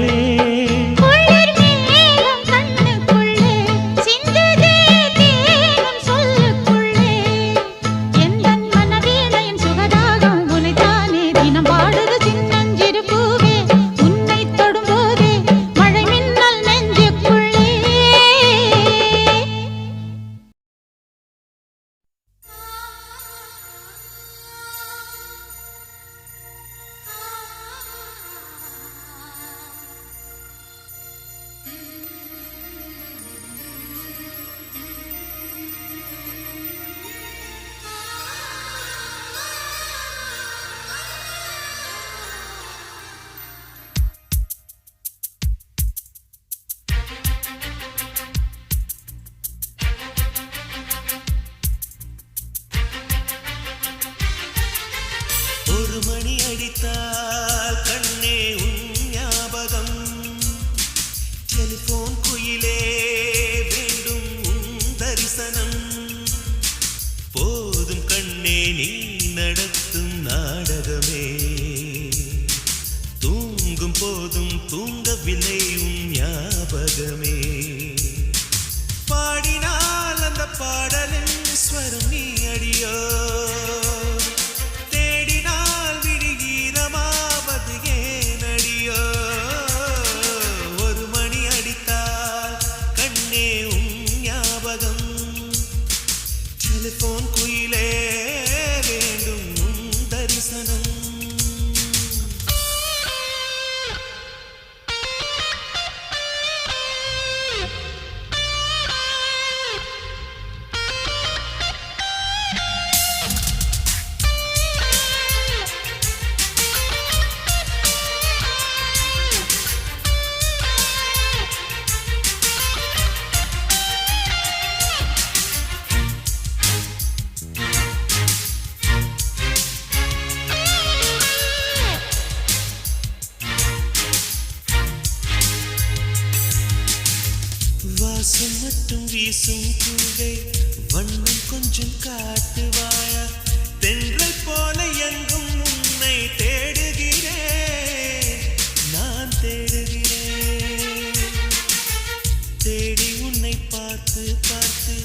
வாசம் மட்டும் வீசும் பூவே வண்ணம் கொஞ்சம் காட்டுவாயா தென்றல் போல எங்கும் உன்னை தேடுகிறேன் நான் தேடுகிறேன் தேடி உன்னை பார்த்து பார்த்து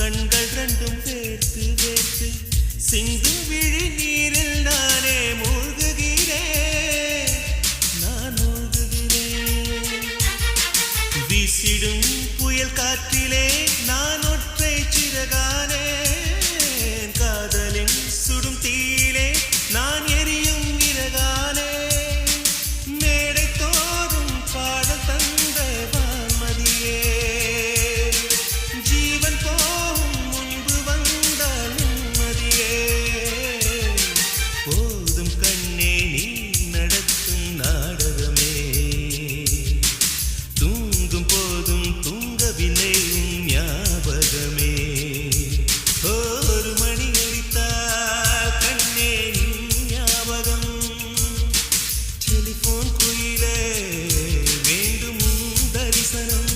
கண்கள் ரெண்டும் வேர்த்து வேர்த்து சிந்தும் விழி நீரில் நானே மூழ்குகிறேன் நான் மூழ்குகிறேன் வீசிடும் புயல் காற்றிலே நான் ஒற்றை சிறகானே காதலின் சுடும் தீயிலே நான் எரியும் இறகானே மேடை தோறும் பாடல் தந்த வான்மதியே ஜீவன் போகும் முன்பு வந்தால் நிம்மதியே போதும் கண்ணே நீ நடத்தும் நாடகமே தூங்கும் போதும் தூங்கவில்லை உன் ஞாபகமே ஒரு மணி அடித்தால் கண்ணே நின் ஞாபகம் டெலிபோன் குயிலே வேண்டும் உன் தரிசனம்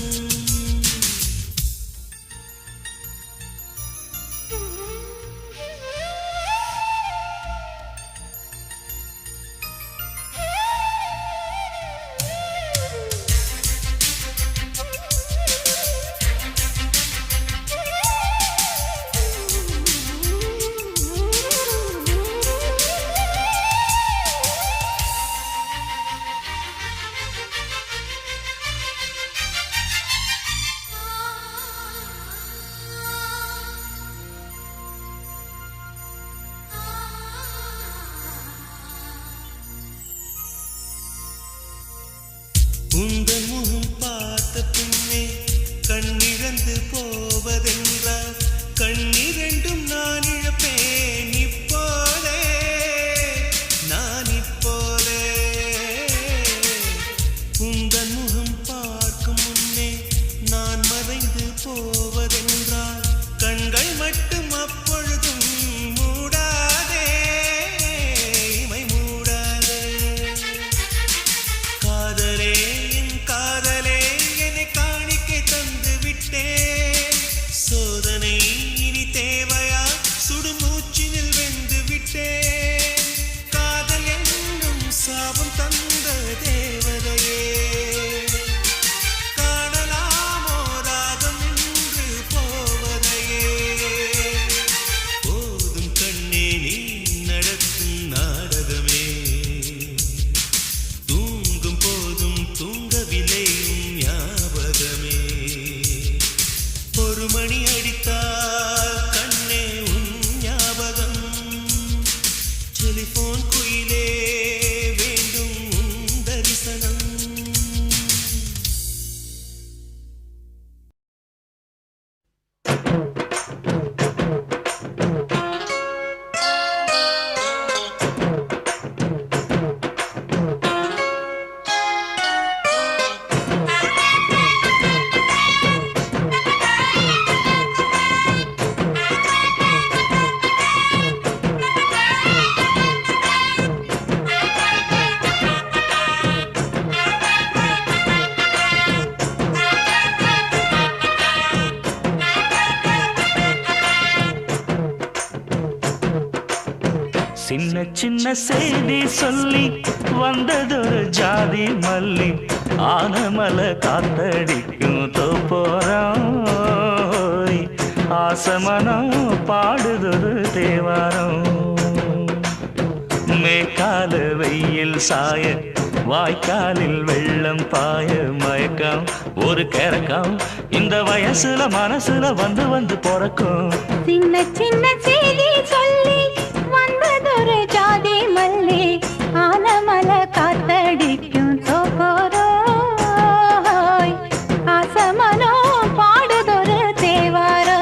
உந்தன் முகம் பார்த்த பின்னே கண்ணிழந்து போவதென்றால் கண்ணிரண்டும் நான் இழப்பேன் இப்போதே நான் இப்போதே உந்தன் முகம் பார்க்கும் முன்னே நான் மறைந்து போவதென்றால் கண்கள் மட்டும் அப்பொழுதும் மூடாதே இமை மூடாதே காதலே என் காதலே என்னை காணிக்கை தந்து விட்டே சின்ன சின்ன செய்தி சொல்லி வந்ததொரு ஜாதி மல்லி ஆனமல காத்தடிக்கும் தோப்போரம் ஆசமனம் பாடுதொரு தேவாரம் மேற்கால வெயில் சாய வாய்க்காலில் வெள்ளம் பாய மயக்கம் ஒரு கிறக்கம் இந்த வயசுல மனசுல வந்து வந்து பிறக்கும் சின்ன சின்ன செய்தி சொல்லி வந்ததொரு ஜாதி மல்லி ஆனமல காத்தடிக்கும் தோப்போரோய் ஆசமனோ பாடுதொரு தேவாரோ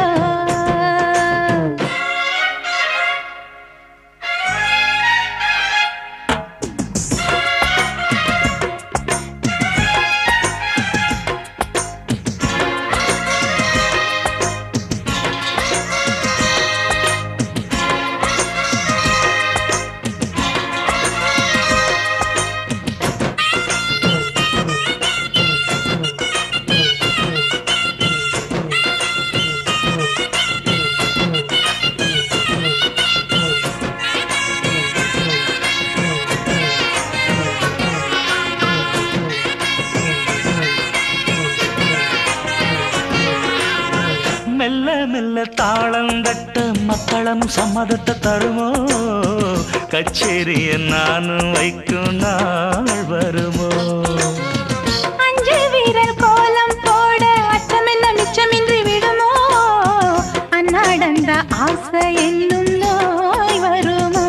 மெல்ல மெல்ல தாளம் தட்ட மக்களும் சம்மதத்தை தருமோ கச்சேரிய நானும் வைக்கும் நாள் வருமோ அஞ்சு வீரர் கோலம் போட அச்சமென்ன மிச்சமின்றி விடுமோ அந்நாடந்த ஆசை என்னும் நோய் வருமோ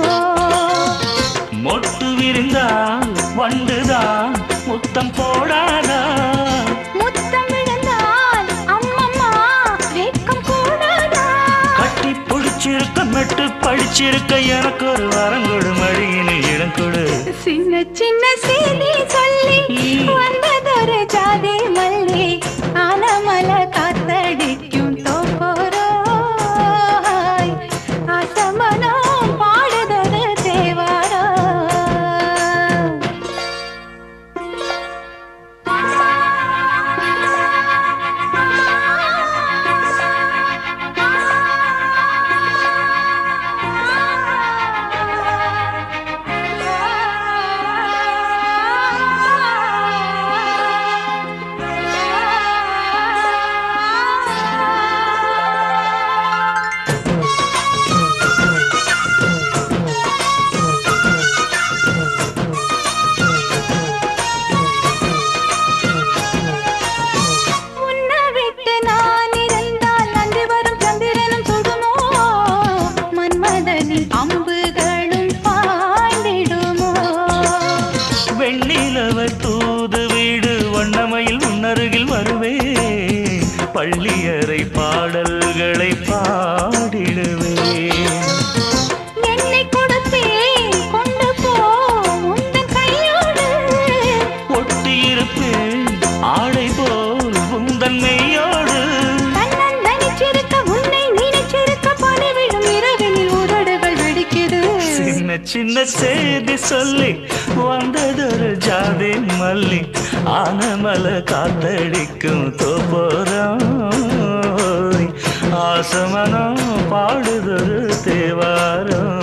மொட்டு விரிந்தால் வண்டுதான் முத்தம் போடாதா முத்தம் விழுந்தால் அம்மம்மா வெட்கம் கூடாதா கட்டி பிடிச்சிருக்க மெட்டு படிச்சிருக்க எனக்கு ஒரு வரங்கொடு மடியினில் இடம் கொடு சின்ன சின்ன செய்தி சொல்லி வந்ததொரு ஜாதி மல்லி ஆனமல காத்தடிக்கும் தோப்போரோய் ஆசமனோ பாடுதொரு தேவாரோ உன்னை விட்டு நான் இருந்தால் நன்றி வரும் சந்திரனும் சுடுமோ மன்மதனின் அம்புகளும் பாய்ந்திடுமோ வெண்ணிலவை தூது வீடு வண்ணமையில் உன்னருகில் வருவேன் பள்ளியறை பாடல்களை பாடிடுவேன் என்னை கொடுத்தேன் கொண்டு போ உந்தன் கையோடு ஒட்டியிருப்பேன் ஆடை போல் உந்தன் மெய்யோடு தன்னன் நினைச்சிருக்க உன்னை நினைச்சிருக்க பணிவிடும் இரவினில் உதடுகள் வெடிக்குது சின்ன சின்ன செய்தி சொல்லி வந்ததொரு ஜாதி மல்லி ஆனமல காத்தடிக்கும் தோப்போரம் ஆசமனம் பாடுதொரு தேவாரம்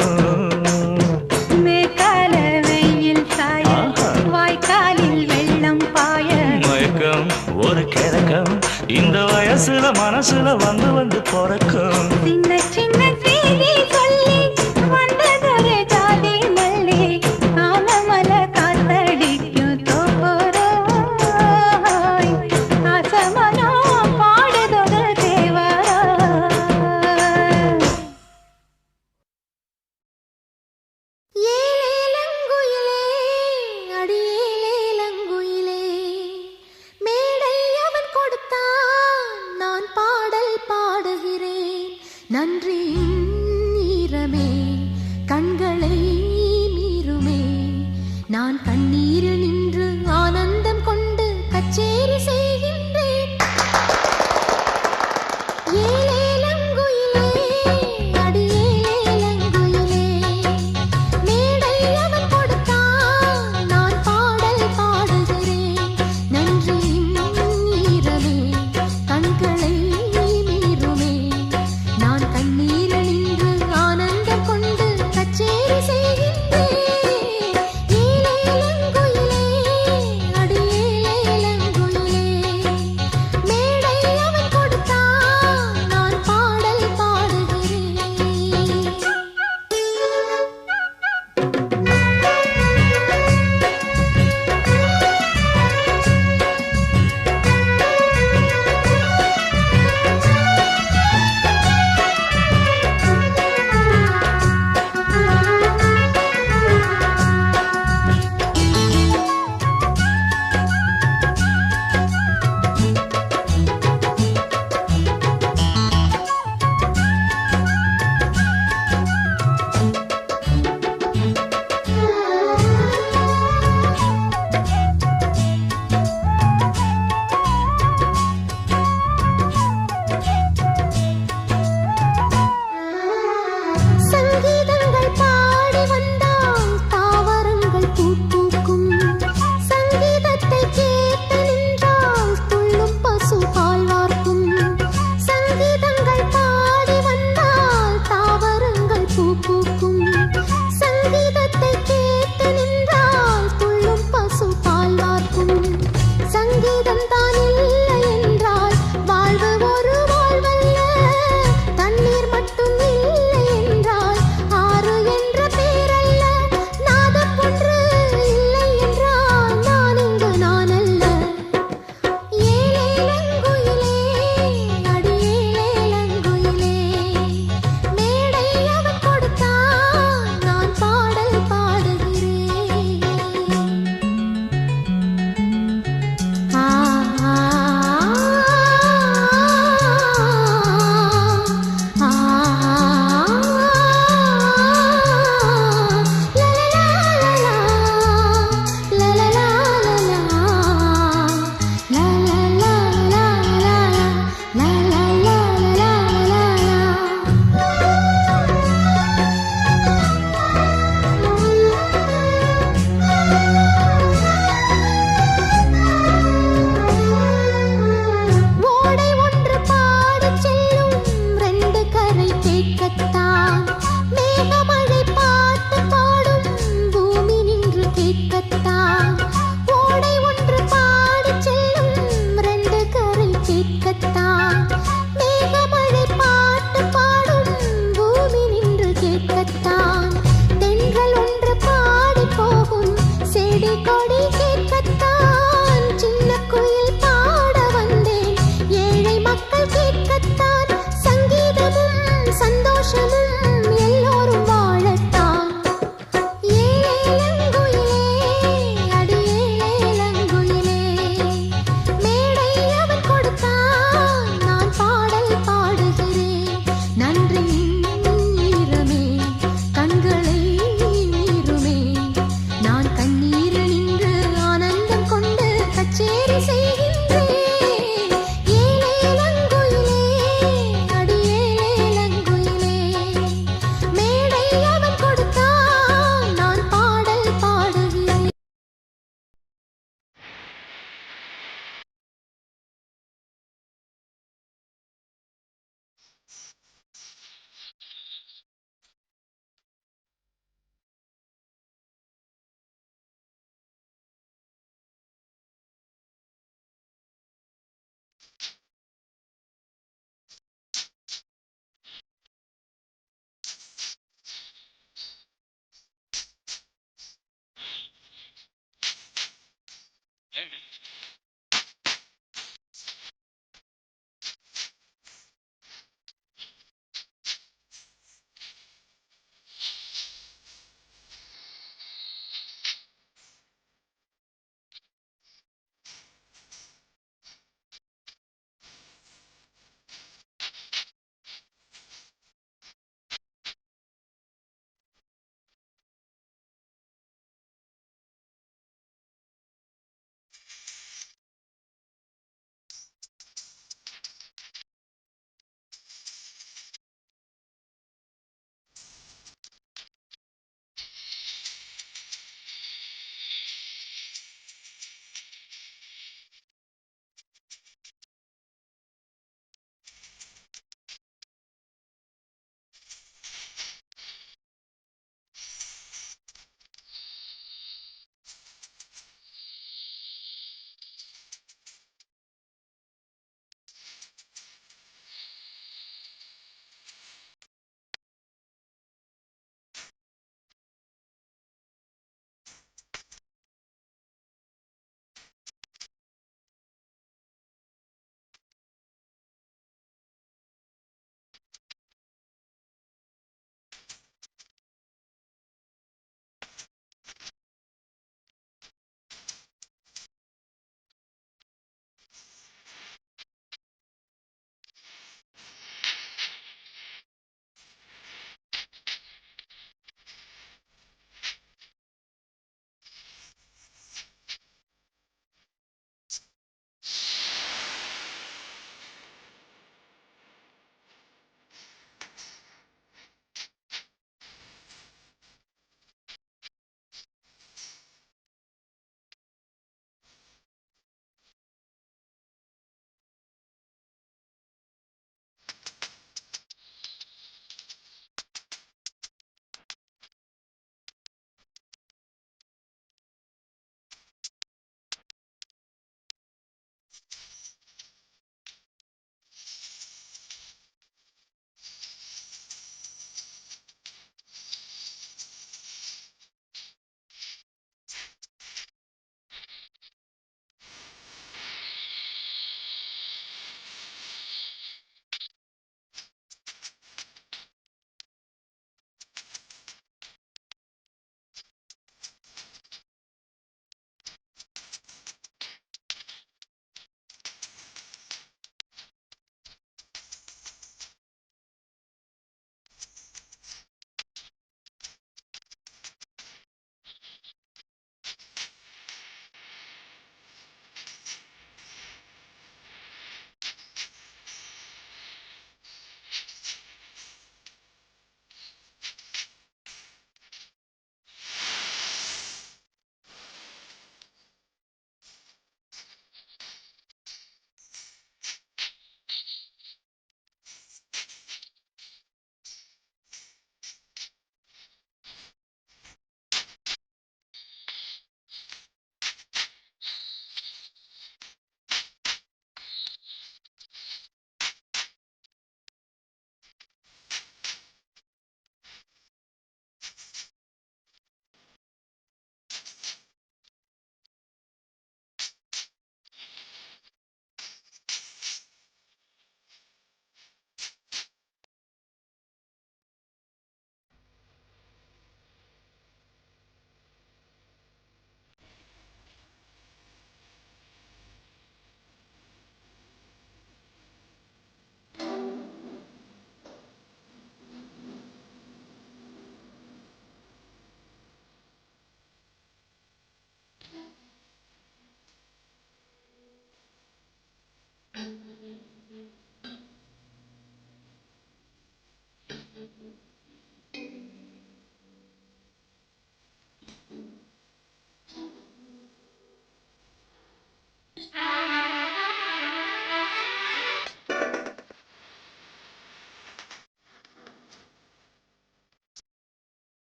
மேற்கால வெயில் சாய வாய்க்காலில் வெள்ளம் பாய மயக்கம் ஒரு கிறக்கம் இந்த வயசுல மனசுல வந்து வந்து பிறக்கும் சின்ன சின்ன செய்தி சொல்லி வந்ததொரு ஜாதி மல்லி ஆனமல காத்தடிக்கும் தோப்போரோய் ஆசமனோ பாடுதொரு தேவாரோ ஏலேலங்குயிலே அடியேலேலங்குயிலே மேடை அவன் கொடுத்தான் நான் பாடல் பாடுகிறேன் நன்றி ஈரமே கண்களை மீறுமே நான் கண்ணீரில் நின்று ஆனந்தம் கொண்டு கச்சேரி செய்கின்றேன் ஏலேலங்குயிலே அடியேலேலங்குயிலே மேடை அவன் கொடுத்தான் நான் பாடல் பாடுகிறேன் நன்றி ஈரமே கண்களை மீறுமே நான் கண்ணீர்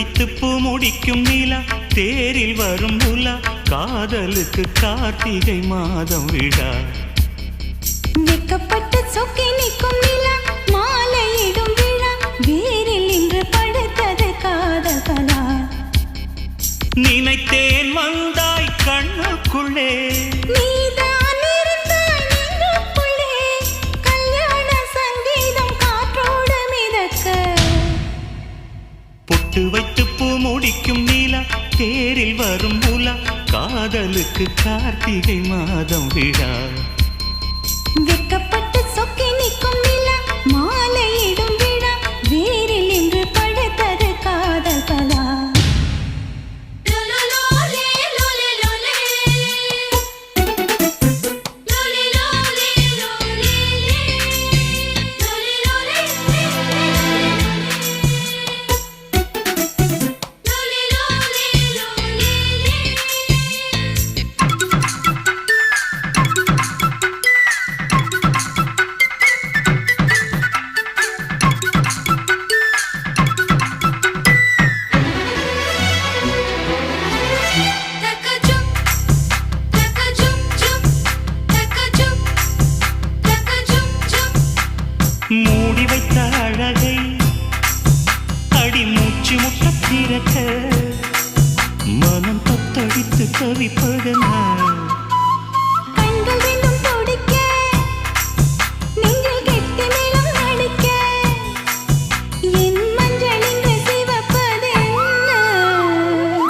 வைத்து பூ முடிக்கும் நிலா தேரில் வரும் உலா காதலுக்கு கார்த்திகை மாதம் விழா வெக்கப்பட்டு சொக்கி நிற்கும் நிலா மாலையிடும் விழா வேரில் இன்று படுத்தது காதல் கலா நினைத்தேன் வந்தாய் கண்ணுக்குள்ளே நீதான் இருந்தாய் நெஞ்சுக்குள்ளே கல்யாண சங்கீதம் காற்றோடு மிதக்க பொட்டு வைத்து பூ முடிக்கும் நிலா தேரில் வரும் உலா காதலுக்கு கார்த்திகை மாதம் விழா வெக்கப்பட்டு சொக்கி நிற்கும் நிலா மாலையிடும் விழா வேரில் இன்று படுத்தது காதல் கலா மூடி வைத்த அழகை அடி மூச்சு முட்ட திறக்க மனம் தத்தடித்து தவிப்பதென்ன கண்கள் ரெண்டும் துடிக்க நெஞ்சில் கெட்டி மேளம் அடிக்க என் மஞ்சள் இங்கு சிவப்பதென்ன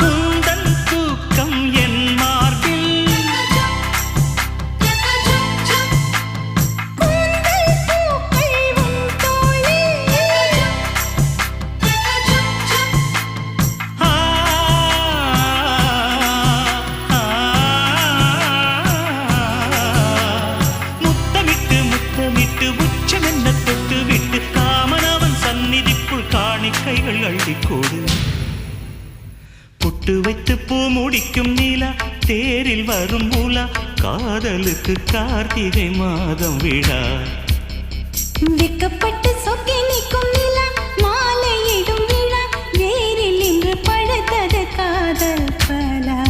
உந்தன் தூக்கம் என் மார்பில் கூந்தல் பூக்கள் உன் தோளில் ஆ, ஆ, முத்தமிட்டு முத்தமிட்டு உச்சமென்ன தொட்டு விட்டு காமனவன் சந்நிதிக்குள் காணிக்கைகள் அள்ளிக்கோடு பொட்டு வைத்து பூ முடிக்கும் நிலா தேரில் வரும் உலா காதலுக்கு கார்த்திகை மாதம் விழா வெக்கப்பட்டு சொக்கி நிற்கும் நிலா மாலையிடும் விழா வேரில் இன்று படுத்தது காதல் பலா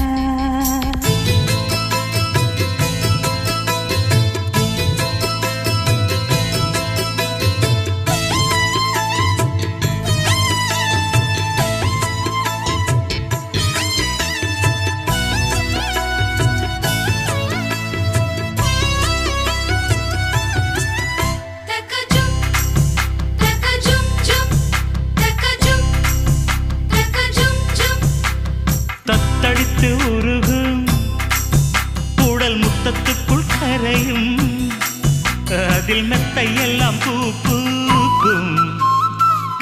தத்தடித்து உருகும் உடல் முத்தத்துக்குள் கரையும் அதில் மெத்தையெல்லாம் பூ பூக்கும்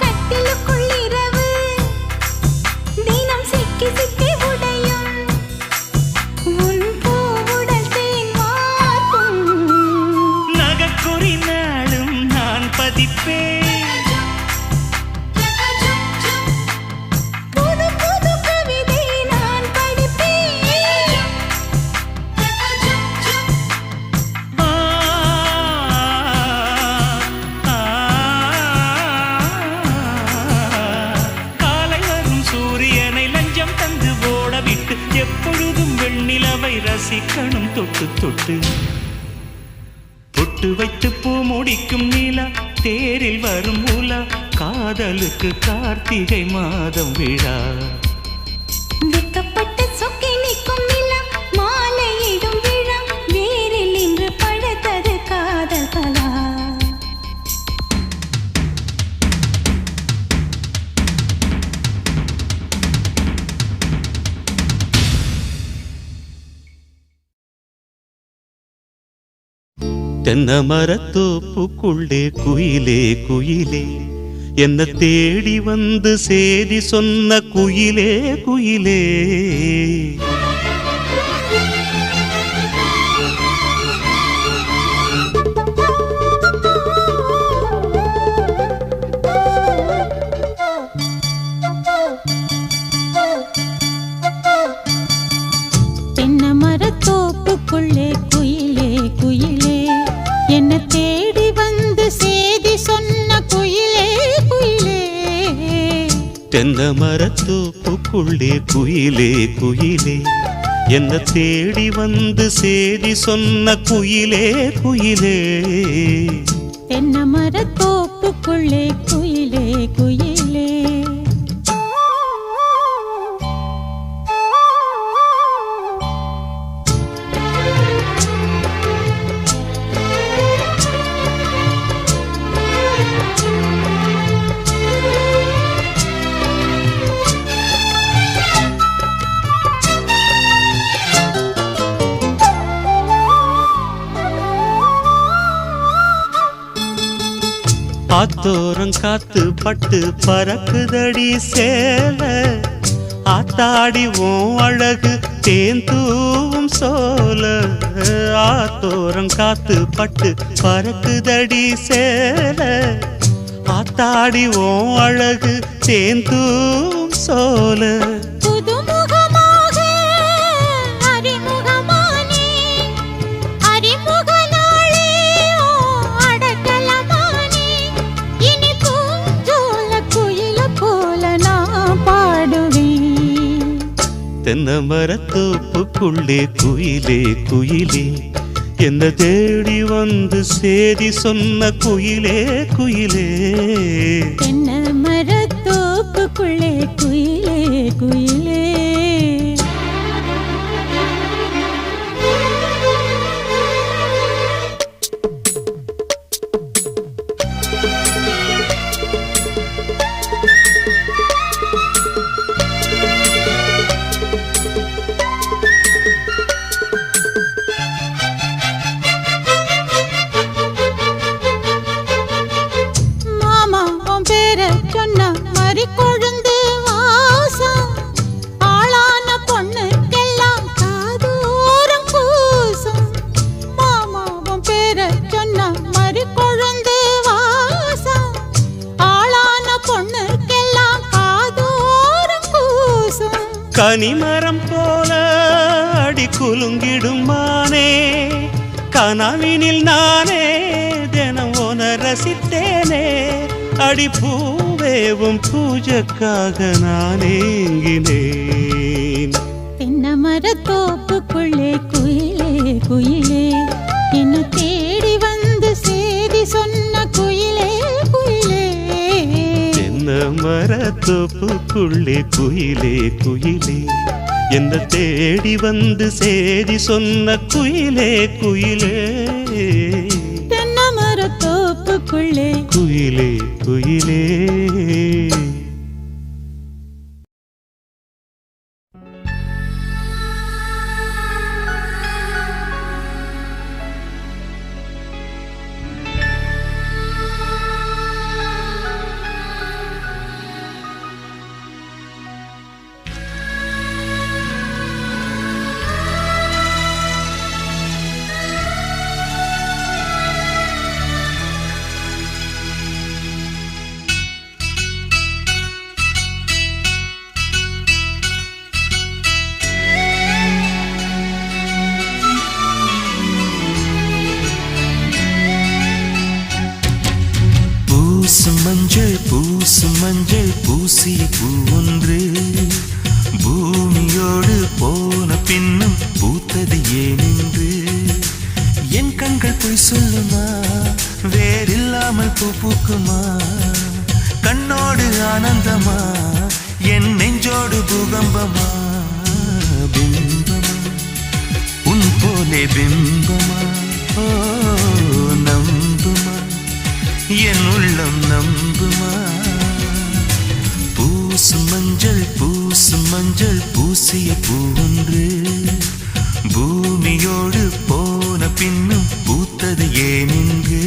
கட்டிலுக்குள் இரவு தினம் சிக்கி சிக்கி உடையும் உன் பூவுடல் தேன் வார்க்கும் நகக்குறி நாளும் நான் பதிப்பேன் புது புது கவிதை நான் படிப்பேன் ஆ, ஆ, காலை வரும் சூரியனை லஞ்சம் தந்து ஓடவிட்டு எப்பொழுதும் வெண்ணிலவை ரசிக்கணும் தொட்டு தொட்டு பொட்டு வைத்து பூ முடிக்கும் நிலா தேரில் வரும் உலா காதலுக்கு கார்த்திகை மாதம் விழா வெக்கப்பட்டு சொக்கி நிற்கும் நிலா மாலையிடும் விழா வேரில் இன்று படுத்தது காதல் கலா தென்னை மரத்தோப்புக்குள்ளே குயிலே குயிலே என்ன தேடி வந்து சேதி சொன்ன குயிலே குயிலே தென்னை மரத்தோப்புக்குள்ளே குயிலே குயிலே என்ன தேடி வந்து சேதி சொன்ன குயிலே குயிலே தென்னை மரத்தோப்புக்குள்ளே குயிலே குயிலே என்ன தேடி வந்து சேதி சொன்ன குயிலே குயிலே தென்னை மரத்தோப்புக்குள்ளே குயிலே குயிலே ஆத்தோரம் காத்து பட்டு பறக்குதடி சேல ஆத்தாடி ஓம் அழகு தேந்தூவும் சோல ஆத்தோரம் காத்து பட்டு பறக்குதடி சேல ஆத்தாடி ஓம் அழகு தேந்தூவும் சோல தென்னை மரத்தோப்புக்குள்ளே குயிலே குயிலே என்ன தேடி வந்து சேதி சொன்ன குயிலே குயிலே தென்னை மரத்தோப்புக்குள்ளே குயிலே குயிலே கனிமரம் போல அடி குலுங்கிடும் மானே கனவினில் நானே தினம் உன ரசித்தேனே அடி பூவேவும் பூஜைக்காக நான் ஏங்கினேன் தென்னை மரத்தோப்புக்குள்ளே குயிலே குயிலே என்ன தேடி வந்து சேதி சொன்ன குயிலே குயிலே தென்னை மரத்தோப்புக்குள்ளே குயிலே குயிலே என்ன தேடி வந்து சேதி சொன்ன குயிலே குயிலே தென்னை மரத்தோப்புக்குள்ளே குயிலே குயிலே மஞ்சள் பூசிய பூ ஒன்று பூமியோடு போன பின்னும் பூத்தது ஏனென்று என் கண்கள் போய் சொல்லுமா வேறில்லாமல் பூ பூக்குமா கண்ணோடு ஆனந்தமா என் நெஞ்சோடு பூகம்பமா பிம்பமா உன் போலே பிம்பமா ஓ நம்புமா என் உள்ளம் நம்புமா பூசும் மஞ்சள் பூசிய பூ ஒன்று பூமியோடு போன பின்னும் பூத்தது ஏனென்று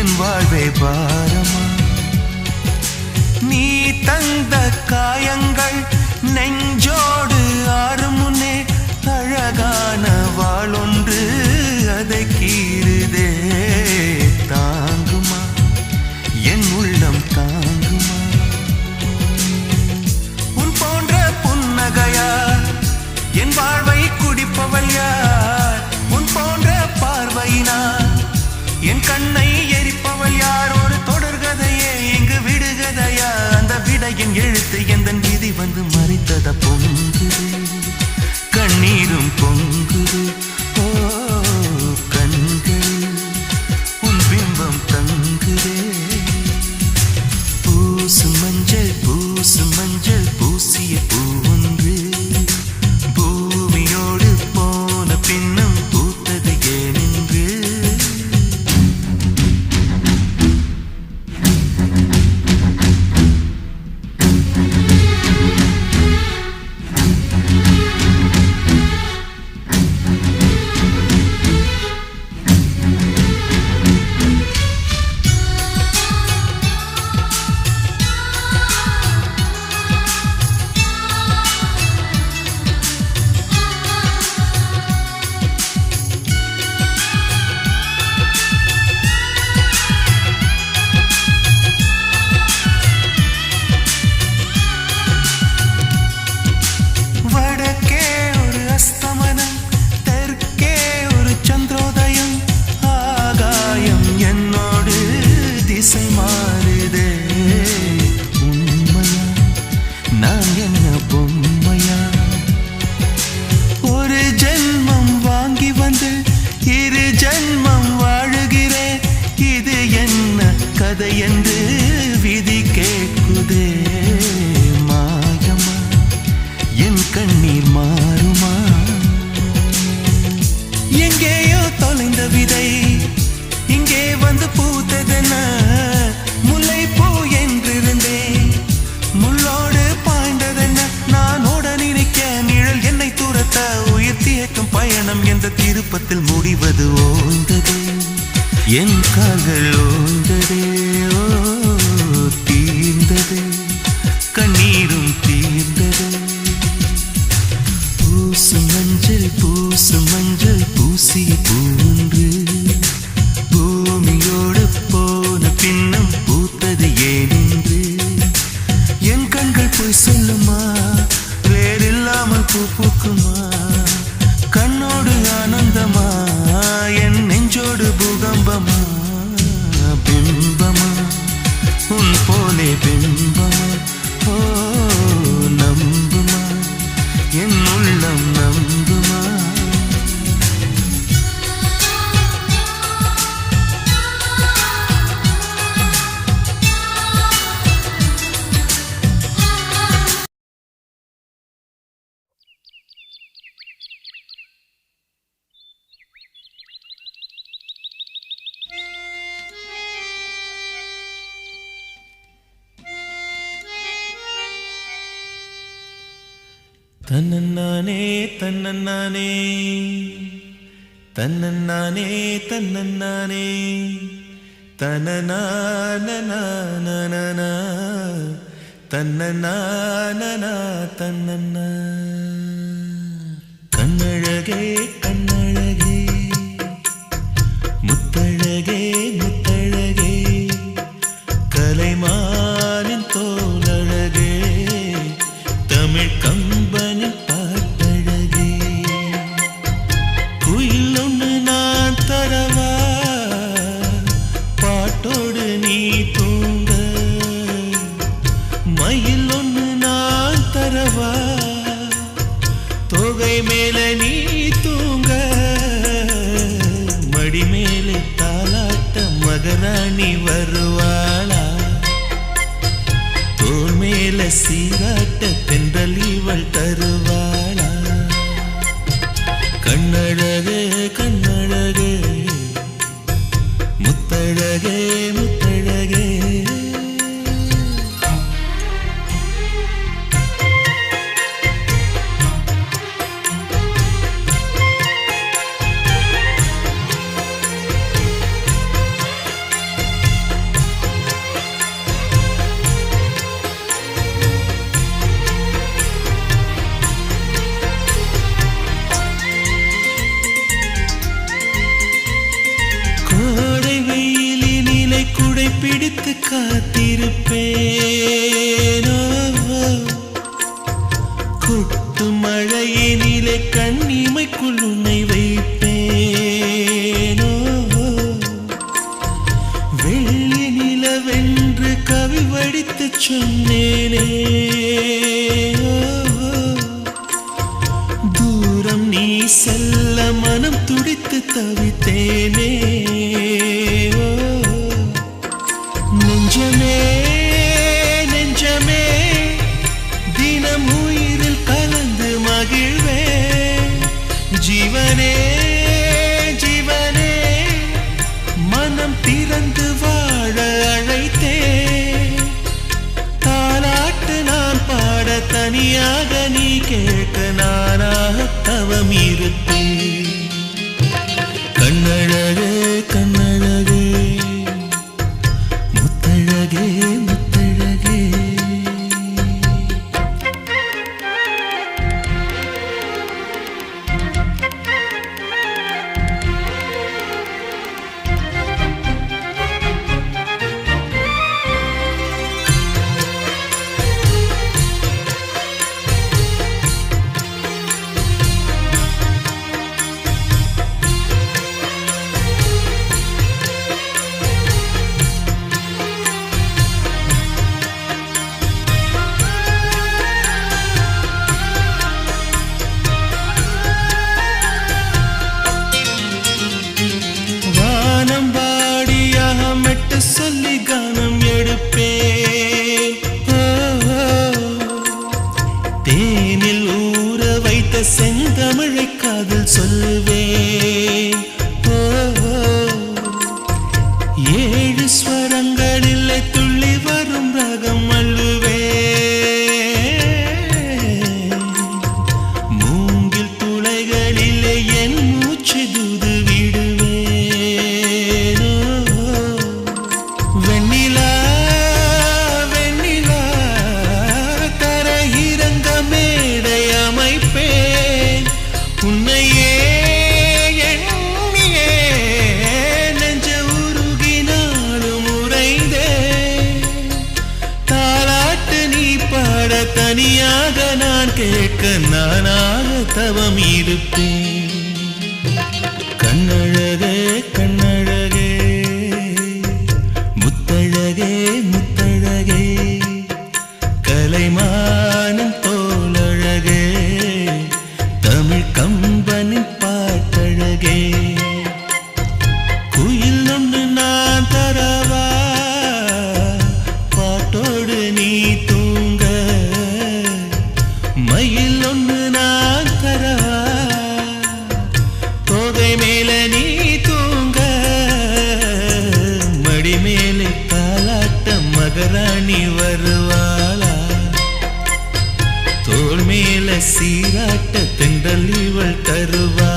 என் வாழ்வே பாரமா நீ தந்த காயங்கள் நெஞ்சோடு ஆறும் முன்னே அழகான வாளொன்று அதை கீறுதே தாங்குமா என் உள்ளம் தாங்குமா உன் போன்ற புன்னகையார் என் வாழ்வை குடிப்பவள் யார் உன் போன்ற பார்வையினார் என் கண்ணை எரிப்பவள் யார் ஒரு தொடர்கதையே இங்கு விடுகதையா அந்த விடையின் எழுத்து எந்தன் விதி வந்து மறைத்தத பொங்குது கண்ணீரும் பொங்குது ஓ கண்கள் உன் பிம்பம் தங்குதே பூசு மஞ்சள் பூசிய பூவொன்று பூமியோடு போன பின்னும் பூத்தது ஏனென்று என்று விதி கேட்குதே மாயமா என் கண்ணீர் மாறுமா எங்கேயோ தொலைந்த விதை இங்கே வந்து பூத்ததென முல்லை பூ என்றிருந்தேன் முள்ளோடு பாய்ந்ததென்ன நான் ஓட நினைக்க நிழல் என்னை துரத்த உயிர் தியக்கும் பயணம் என்ற திருப்பத்தில் முடிவது ஓய்ந்தது என் கால்கள் ஓய்ந்ததே ஓ தீர்ந்தது கண்ணீரும் தீர்ந்தது பூசு மஞ்சள் பூசிய பூன்று பூமியோடு போன பின்னும் பூத்தது ஏனென்று என் கண்கள் போய் சொல்லுமா வேறில்லாமல் பூ பூக்குமா கண்ணோடு ஆனந்தமா என் நெஞ்சோடு பூகம்பமா பிம்பமா உன் போலே பிம்பமா ஓ நம்புமா என் உள்ளம் நம்புமா தன்னன்னானே தன்னன்னானே தன்னன்னானே தன்னன்னானே தன்னனானனானனா தன்னனானனா தன்னன்னா கண்ணழகே கண்ணழகே முத்தழகே முத்தழகே கலைமானின் தோலழகே தமிழ் கம்பனின் பாட்டழகே குயில் ஒன்று நான் தரவா பாட்டோடு நீ தூங்க மயில் ஒன்று நான் தரவா தொகை மேல நீ தூங்க மடி மேலே தாலாட்ட மகராணி வருவாளா தோல் மேல சீராட்ட தென்றல் இவள் தருவாளா கண்ணழகே கண்ணழகே முத்தழகே முத்தழகே பிடித்து காத்திருப்பேனோ கொட்டு மழையினிலே கண்ணிமைக்குள் உன்னை வைப்பேனோ வெள்ளி நிலவென்று கவி வடித்து சொன்னேனே தூரம் நீ செல்ல மனம் துடித்து தவித்தேனே நெஞ்சமே நெஞ்சமே தினம் உயிரில் கலந்து மகிழ்வே ஜீவனே ஜீவனே மனம் திறந்து வாழ அழைத்தே தாலாட்டு நான் பாட தனியாக நீ கேட்க நானாக தவம் இருப்பேன் கண்ணழகே கண்ணழகே முத்தழகே முத்தழகே சொல்லி கானம் எடுப்பேன் தேனில் ஊற வைத்த செந்தமிழை காதில் சொல்லுவேன் ஏழு ஸ்வரங்களில் துள்ளி வரும் ரகம் அள்ளுவேன் மூங்கில் துளைகளிலே என் மூச்சு தூது தனியாக நான் கேட்க நானாக தவம் இருப்பேன் கண்ணழகே கண்ணழகே முத்தழகே முத்தழகே கலைமானின் தோளழகே தமிழ் கம்பனின் பாட்டழகே குயில் ஒன்று நான் தரவா பாட்டோடு நீ மயில் ஒன்று நான் தரவா தோகை மேல நீ தூங்க மடி மேலே தாலாட்ட மகராணி வருவாளா தோள் மேல சீராட்ட தென்றல் இவள் தருவா